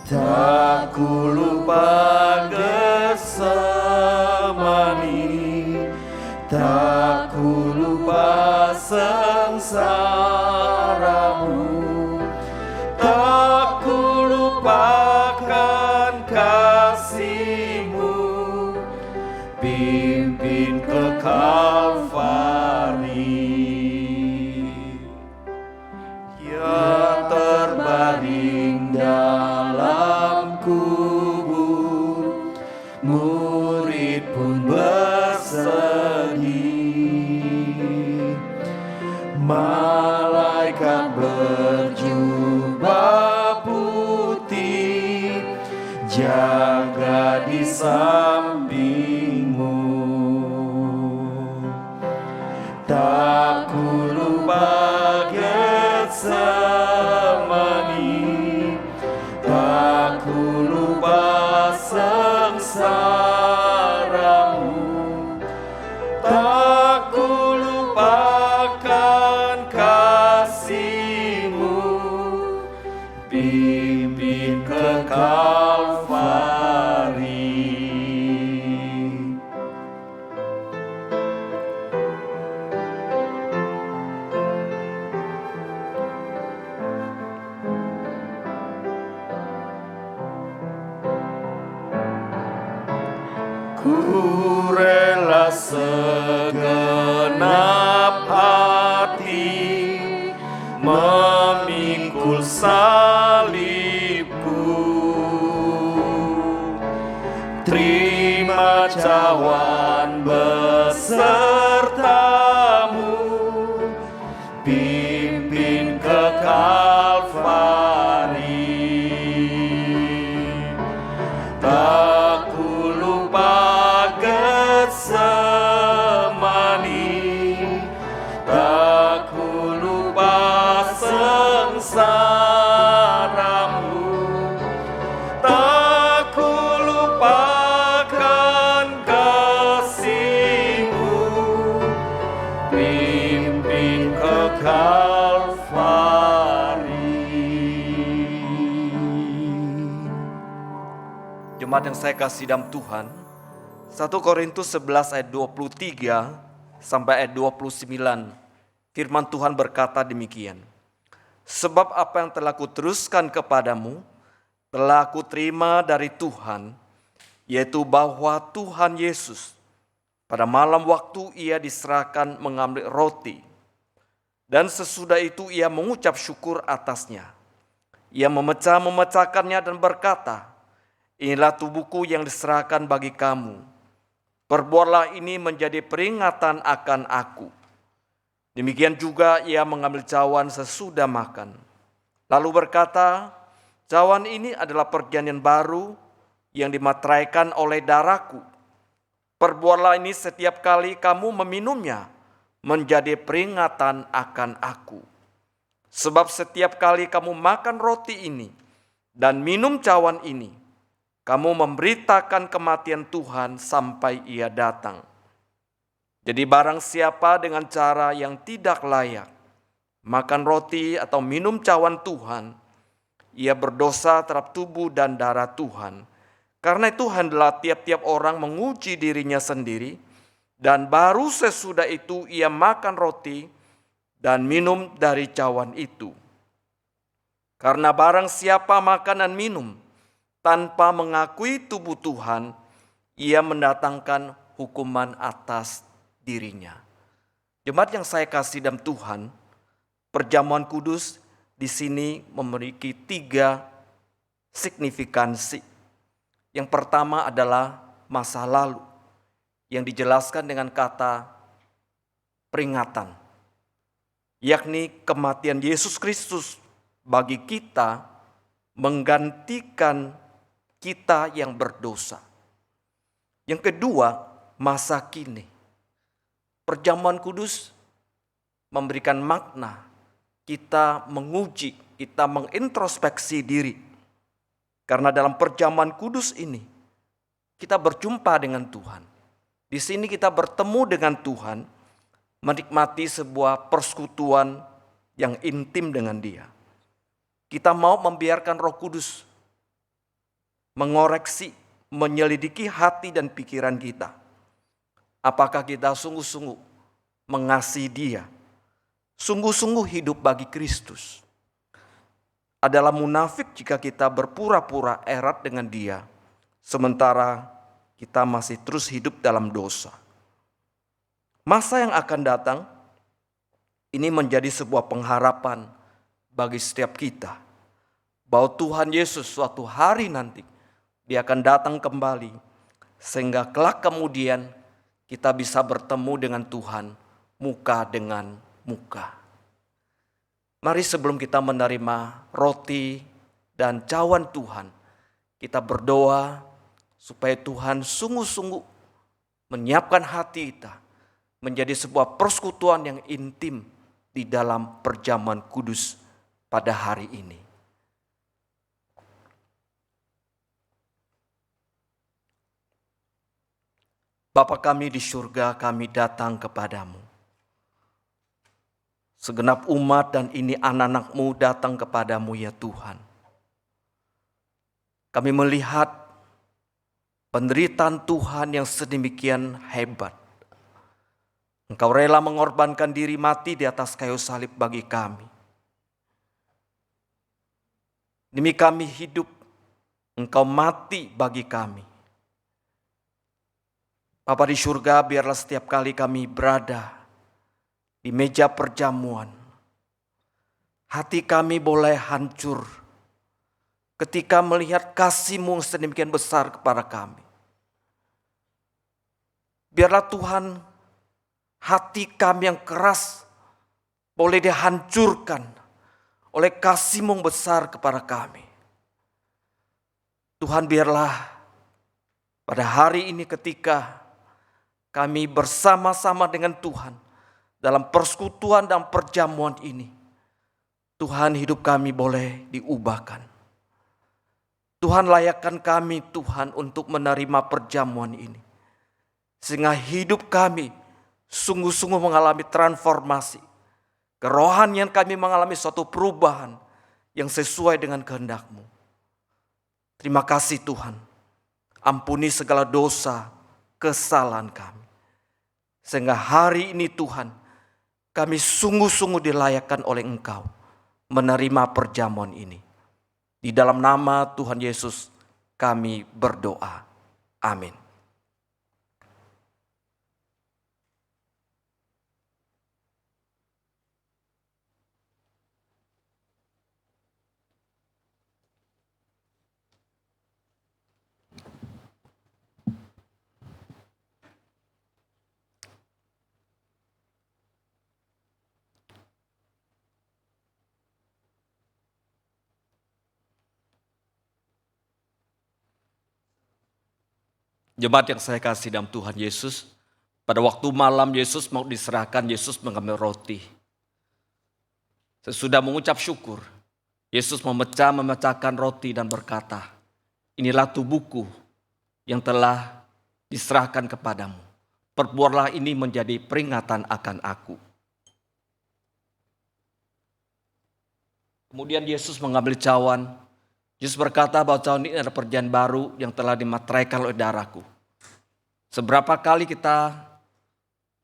Tak ku lupa Getsemani, tak ku lupa sengsaramu, tak ku lupakan kasih-Mu, pimpin ke Kalvari. Ya terbaring dalam kubur, murid pun bersedih. Malaikat berjubah putih jaga di sampingmu. Tak ku lupa Getsemani, tak ku lupa sengsaramu, tak ku lupakan kasih-Mu, pimpin ke Kalvari. Ku rela segenap hati memikul salibku. Terima cawan besertamu, pimpin ke Kalvari. Tak ku lupa Getsemani, tak ku lupa sengsaramu, tak ku lupakan kasih-Mu, pimpin ke Kalvari. Jemaat yang saya kasih dalam Tuhan, 1 Korintus 11 ayat 23 sampai ayat 29, firman Tuhan berkata demikian. Sebab apa yang telah kuteruskan kepadamu, telah kuterima dari Tuhan, yaitu bahwa Tuhan Yesus pada malam waktu ia diserahkan mengambil roti, dan sesudah itu ia mengucap syukur atasnya. Ia memecahkannya dan berkata, inilah tubuhku yang diserahkan bagi kamu. Perbuatlah ini menjadi peringatan akan aku. Demikian juga ia mengambil cawan sesudah makan. Lalu berkata, cawan ini adalah perjanjian baru yang dimateraikan oleh darahku. Perbuatlah ini setiap kali kamu meminumnya menjadi peringatan akan aku. Sebab setiap kali kamu makan roti ini dan minum cawan ini, kamu memberitakan kematian Tuhan sampai ia datang. Jadi barang siapa dengan cara yang tidak layak makan roti atau minum cawan Tuhan, ia berdosa terhadap tubuh dan darah Tuhan. Karena itu hendaklah tiap-tiap orang menguji dirinya sendiri, dan baru sesudah itu ia makan roti dan minum dari cawan itu. Karena barang siapa makan dan minum tanpa mengakui tubuh Tuhan, ia mendatangkan hukuman atas dirinya. Jemaat yang saya kasih dalam Tuhan, perjamuan kudus di sini memiliki 3 signifikansi. Yang pertama adalah masa lalu yang dijelaskan dengan kata peringatan, yakni kematian Yesus Kristus bagi kita menggantikan kita yang berdosa. Yang kedua, masa kini. Perjamuan kudus memberikan makna kita menguji, kita mengintrospeksi diri. Karena dalam perjamuan kudus ini kita berjumpa dengan Tuhan. Di sini kita bertemu dengan Tuhan, menikmati sebuah persekutuan yang intim dengan Dia. Kita mau membiarkan Roh Kudus mengoreksi, menyelidiki hati dan pikiran kita. Apakah kita sungguh-sungguh mengasihi Dia, sungguh-sungguh hidup bagi Kristus. Adalah munafik jika kita berpura-pura erat dengan Dia, sementara kita masih terus hidup dalam dosa. Masa yang akan datang, ini menjadi sebuah pengharapan bagi setiap kita, bahwa Tuhan Yesus suatu hari nanti, Dia akan datang kembali, sehingga kelak kemudian kita bisa bertemu dengan Tuhan muka dengan muka. Mari sebelum kita menerima roti dan cawan Tuhan, kita berdoa supaya Tuhan sungguh-sungguh menyiapkan hati kita menjadi sebuah persekutuan yang intim di dalam perjamuan kudus pada hari ini. Bapa kami di surga, kami datang kepadamu. Segenap umat dan ini anak-anak-Mu datang kepadamu ya Tuhan. Kami melihat penderitaan Tuhan yang sedemikian hebat. Engkau rela mengorbankan diri mati di atas kayu salib bagi kami. Demi kami hidup, Engkau mati bagi kami. Bapa di surga, biarlah setiap kali kami berada di meja perjamuan, hati kami boleh hancur ketika melihat kasih-Mu sedemikian besar kepada kami. Biarlah Tuhan, hati kami yang keras boleh dihancurkan oleh kasih-Mu besar kepada kami. Tuhan, biarlah pada hari ini ketika kami bersama-sama dengan Tuhan dalam persekutuan dan perjamuan ini, Tuhan, hidup kami boleh diubahkan. Tuhan, layakkan kami Tuhan untuk menerima perjamuan ini, sehingga hidup kami sungguh-sungguh mengalami transformasi. Kerohanian kami mengalami suatu perubahan yang sesuai dengan kehendak-Mu. Terima kasih Tuhan. Ampuni segala dosa, kesalahan kami. Sehingga hari ini Tuhan, kami sungguh-sungguh dilayakkan oleh Engkau menerima perjamuan ini. Di dalam nama Tuhan Yesus kami berdoa. Amin. Jemaat yang saya kasih dalam Tuhan Yesus, pada waktu malam Yesus mau diserahkan, Yesus mengambil roti. Sesudah mengucap syukur, Yesus memecahkan roti dan berkata, inilah tubuhku yang telah diserahkan kepadamu. Perbuatlah ini menjadi peringatan akan aku. Kemudian Yesus mengambil cawan. Yesus berkata bahwa cawan ini adalah perjanjian baru yang telah dimateraikan oleh darahku. Seberapa kali kita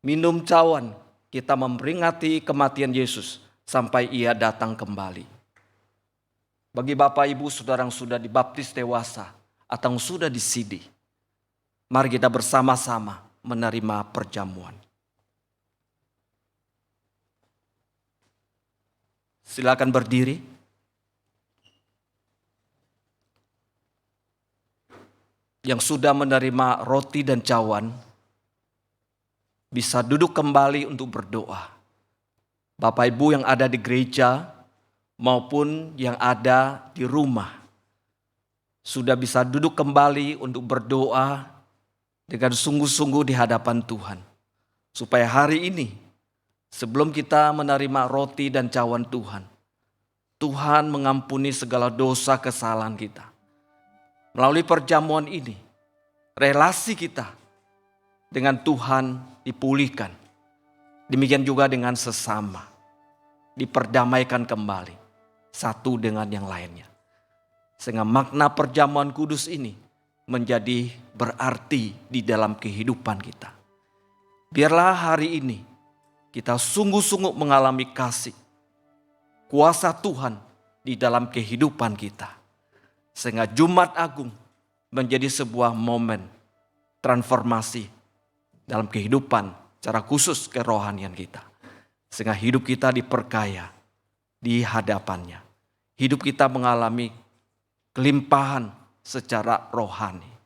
minum cawan, kita memperingati kematian Yesus sampai Ia datang kembali. Bagi Bapak Ibu saudara yang sudah dibaptis dewasa atau yang sudah disidi, mari kita bersama-sama menerima perjamuan. Silakan berdiri. Yang sudah menerima roti dan cawan bisa duduk kembali untuk berdoa. Bapak Ibu yang ada di gereja maupun yang ada di rumah sudah bisa duduk kembali untuk berdoa dengan sungguh-sungguh di hadapan Tuhan. Supaya hari ini sebelum kita menerima roti dan cawan Tuhan, Tuhan mengampuni segala dosa kesalahan kita. Melalui perjamuan ini, relasi kita dengan Tuhan dipulihkan. Demikian juga dengan sesama, diperdamaikan kembali satu dengan yang lainnya. Sehingga makna perjamuan kudus ini menjadi berarti di dalam kehidupan kita. Biarlah hari ini kita sungguh-sungguh mengalami kasih, kuasa Tuhan di dalam kehidupan kita. Sehingga Jumat Agung menjadi sebuah momen transformasi dalam kehidupan secara khusus kerohanian kita. Sehingga hidup kita diperkaya di hadapannya. Hidup kita mengalami kelimpahan secara rohani.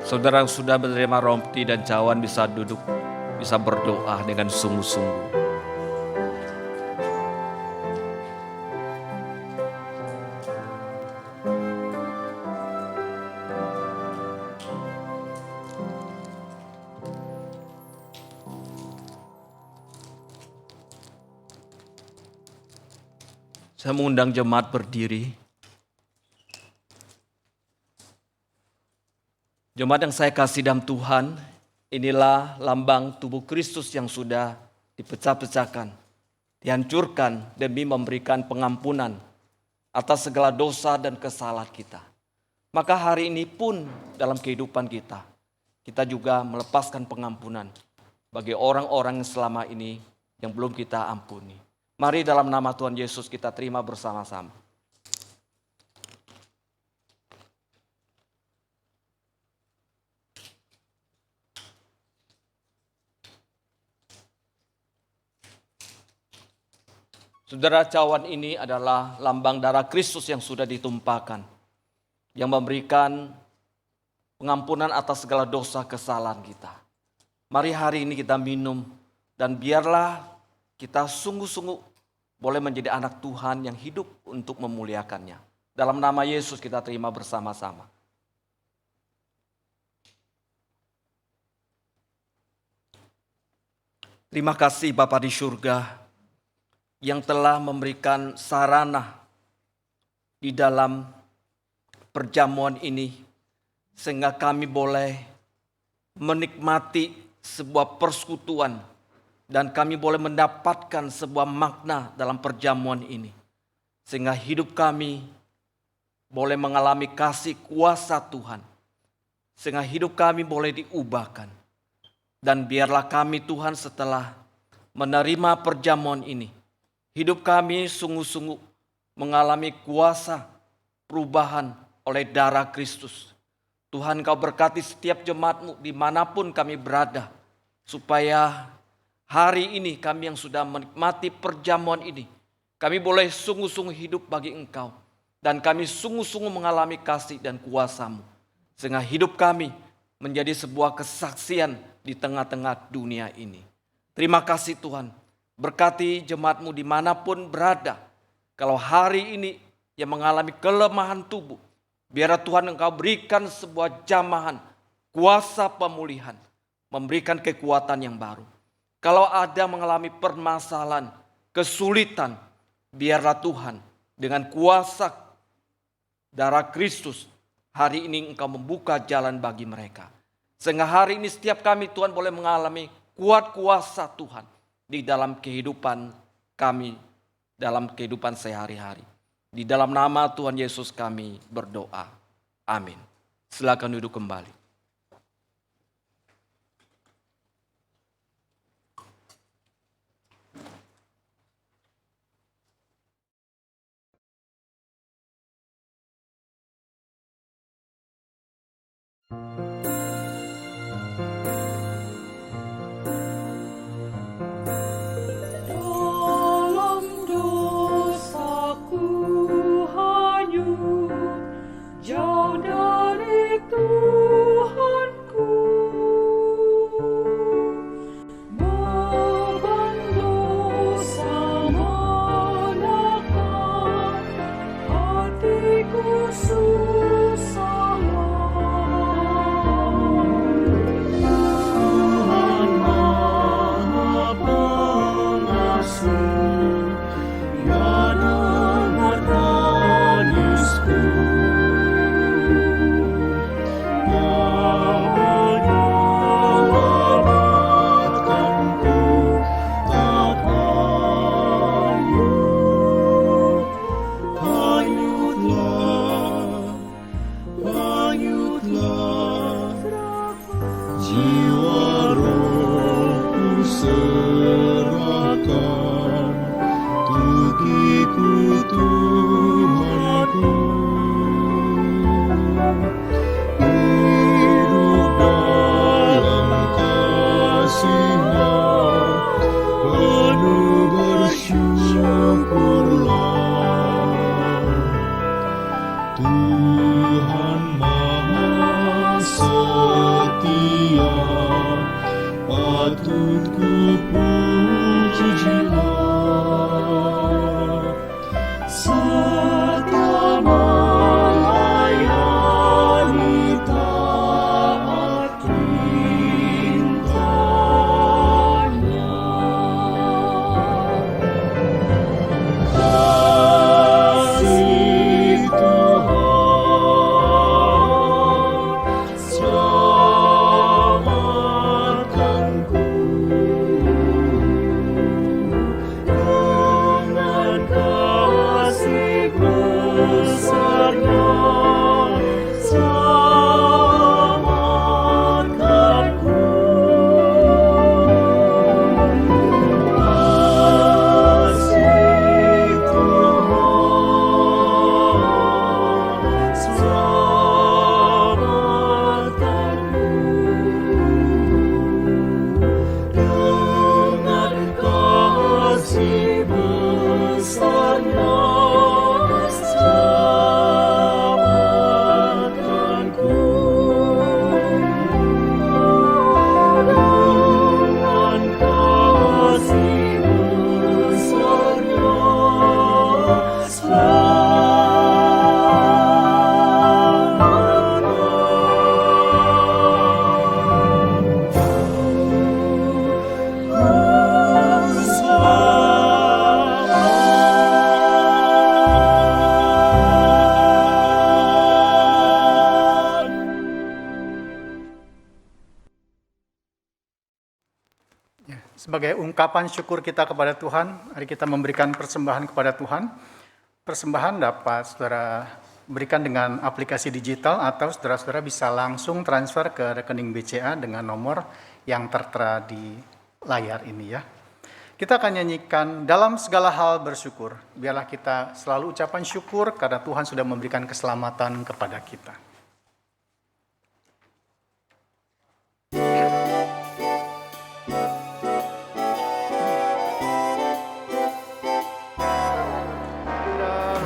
Saudara yang sudah menerima roti dan cawan bisa duduk, bisa berdoa dengan sungguh-sungguh. Saya mengundang jemaat berdiri. Jemaat yang saya kasih dalam Tuhan, inilah lambang tubuh Kristus yang sudah dipecah-pecahkan, dihancurkan demi memberikan pengampunan atas segala dosa dan kesalahan kita. Maka hari ini pun dalam kehidupan kita, kita juga melepaskan pengampunan bagi orang-orang yang selama ini yang belum kita ampuni. Mari dalam nama Tuhan Yesus kita terima bersama-sama. Saudara, cawan ini adalah lambang darah Kristus yang sudah ditumpahkan, yang memberikan pengampunan atas segala dosa kesalahan kita. Mari hari ini kita minum dan biarlah kita sungguh-sungguh boleh menjadi anak Tuhan yang hidup untuk memuliakannya. Dalam nama Yesus kita terima bersama-sama. Terima kasih Bapa di surga yang telah memberikan sarana di dalam perjamuan ini sehingga kami boleh menikmati sebuah persekutuan dan kami boleh mendapatkan sebuah makna dalam perjamuan ini sehingga hidup kami boleh mengalami kasih kuasa Tuhan sehingga hidup kami boleh diubahkan dan biarlah kami Tuhan setelah menerima perjamuan ini hidup kami sungguh-sungguh mengalami kuasa perubahan oleh darah Kristus. Tuhan Kau berkati setiap jemaat-Mu dimanapun kami berada. Supaya hari ini kami yang sudah menikmati perjamuan ini. Kami boleh sungguh-sungguh hidup bagi Engkau. Dan kami sungguh-sungguh mengalami kasih dan kuasa-Mu. Sehingga hidup kami menjadi sebuah kesaksian di tengah-tengah dunia ini. Terima kasih Tuhan. Berkati jemaat-Mu dimanapun berada. Kalau hari ini yang mengalami kelemahan tubuh, biar Tuhan Engkau berikan sebuah jamahan, kuasa pemulihan. memberikan kekuatan yang baru. Kalau ada mengalami permasalahan, kesulitan, biarlah Tuhan dengan kuasa darah Kristus hari ini Engkau membuka jalan bagi mereka. Sehingga hari ini setiap kami Tuhan boleh mengalami kuat kuasa Tuhan di dalam kehidupan kami, dalam kehidupan sehari-hari. Di dalam nama Tuhan Yesus kami berdoa. Amin. Silakan duduk kembali. Sebagai ungkapan syukur kita kepada Tuhan, mari kita memberikan persembahan kepada Tuhan. Persembahan dapat saudara berikan dengan aplikasi digital atau saudara-saudara bisa langsung transfer ke rekening BCA dengan nomor yang tertera di layar ini ya. Kita akan nyanyikan dalam segala hal bersyukur. Biarlah kita selalu ucapan syukur karena Tuhan sudah memberikan keselamatan kepada kita.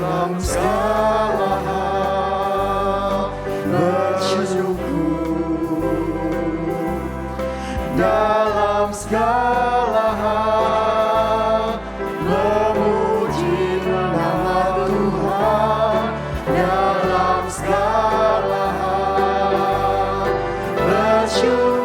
Dalam segala hal bersyukur, dalam segala hal memuji nama Tuhan, dalam segala hal bersyukur.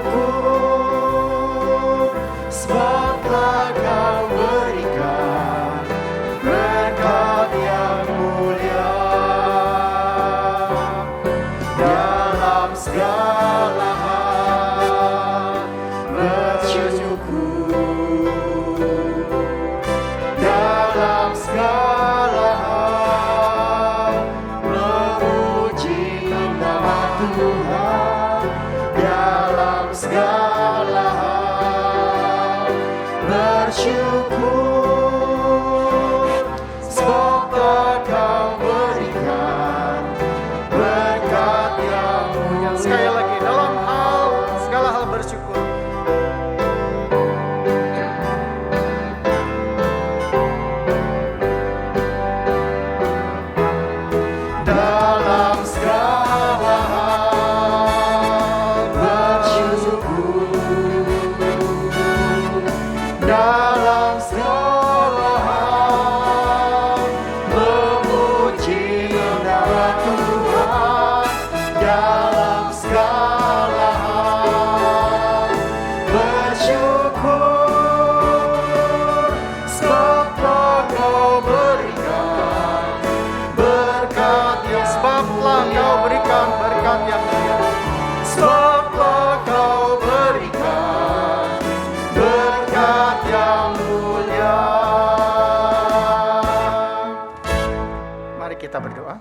kita berdoa.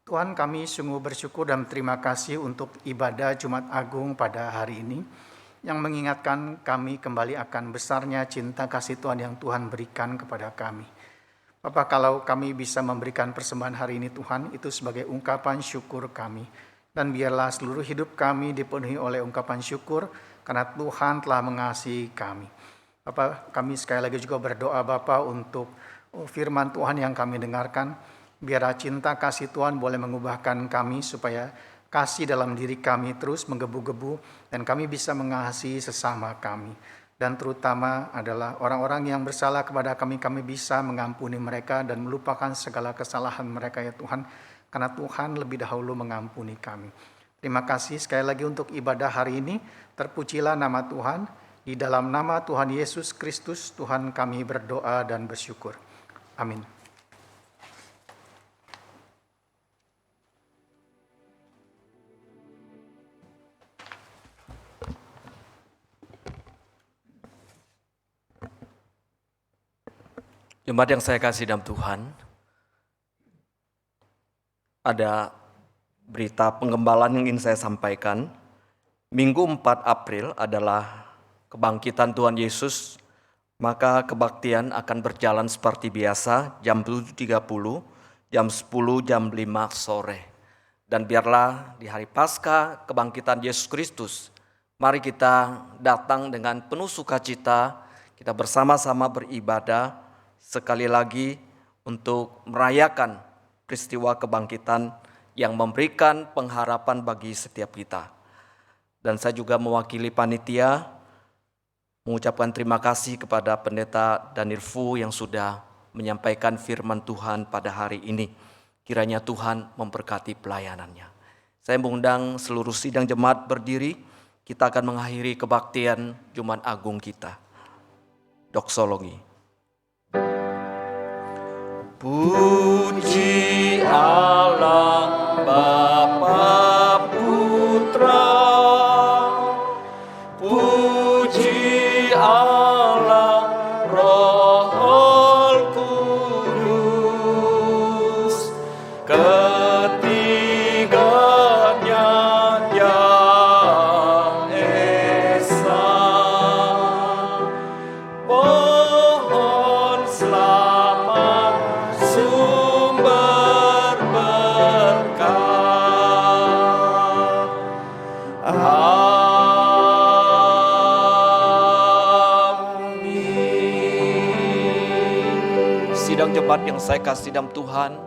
Tuhan, kami sungguh bersyukur dan terima kasih untuk ibadah Jumat Agung pada hari ini yang mengingatkan kami kembali akan besarnya cinta kasih Tuhan yang Tuhan berikan kepada kami. Bapa, kalau kami bisa memberikan persembahan hari ini Tuhan, itu sebagai ungkapan syukur kami. Dan biarlah seluruh hidup kami dipenuhi oleh ungkapan syukur karena Tuhan telah mengasihi kami. Bapa, kami sekali lagi juga berdoa Bapa untuk firman Tuhan yang kami dengarkan. Biarlah cinta kasih Tuhan boleh mengubahkan kami supaya kasih dalam diri kami terus menggebu-gebu dan kami bisa mengasihi sesama kami. Dan terutama adalah orang-orang yang bersalah kepada kami bisa mengampuni mereka dan melupakan segala kesalahan mereka ya Tuhan. Karena Tuhan lebih dahulu mengampuni kami. Terima kasih sekali lagi untuk ibadah hari ini. Terpujilah nama Tuhan. Di dalam nama Tuhan Yesus Kristus, Tuhan kami berdoa dan bersyukur. Amin. Jemaat yang saya kasih dalam Tuhan, ada berita penggembalaan yang ingin saya sampaikan. Minggu 4 April adalah kebangkitan Tuhan Yesus, maka kebaktian akan berjalan seperti biasa jam 7.30, jam 10, jam 5 sore. Dan biarlah di hari Paskah kebangkitan Yesus Kristus, mari kita datang dengan penuh sukacita, kita bersama-sama beribadah, sekali lagi untuk merayakan peristiwa kebangkitan yang memberikan pengharapan bagi setiap kita. Dan saya juga mewakili panitia mengucapkan terima kasih kepada Pendeta Danirfu yang sudah menyampaikan firman Tuhan pada hari ini. Kiranya Tuhan memberkati pelayanannya. Saya mengundang seluruh sidang jemaat berdiri, kita akan mengakhiri kebaktian Jumat Agung kita. Doksologi. Puji Allah Bapa Putra, puji Allah Roh Kudus, ketiganya yang esa. Pohon selamat sumber berkah. Amin. Sidang jemaat yang saya kasih dalam Tuhan,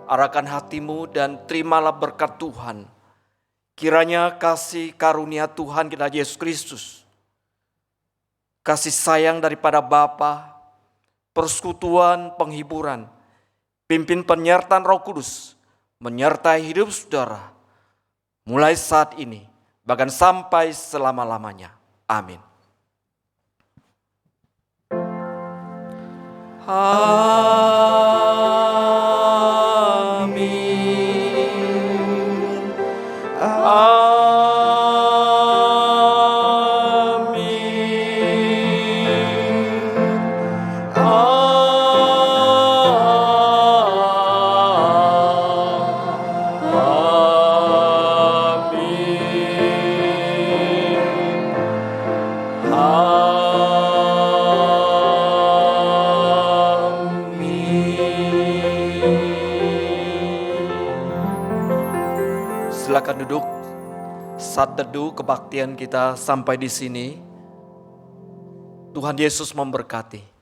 arahkan hatimu dan terimalah berkat Tuhan. Kiranya kasih karunia Tuhan kita Yesus Kristus, kasih sayang daripada Bapa, persekutuan penghiburan, pimpin penyertaan Roh Kudus menyertai hidup saudara mulai saat ini bahkan sampai selama-lamanya. Amin. Amin. Silakan duduk. Saat teduh kebaktian kita sampai di sini. Tuhan Yesus memberkati.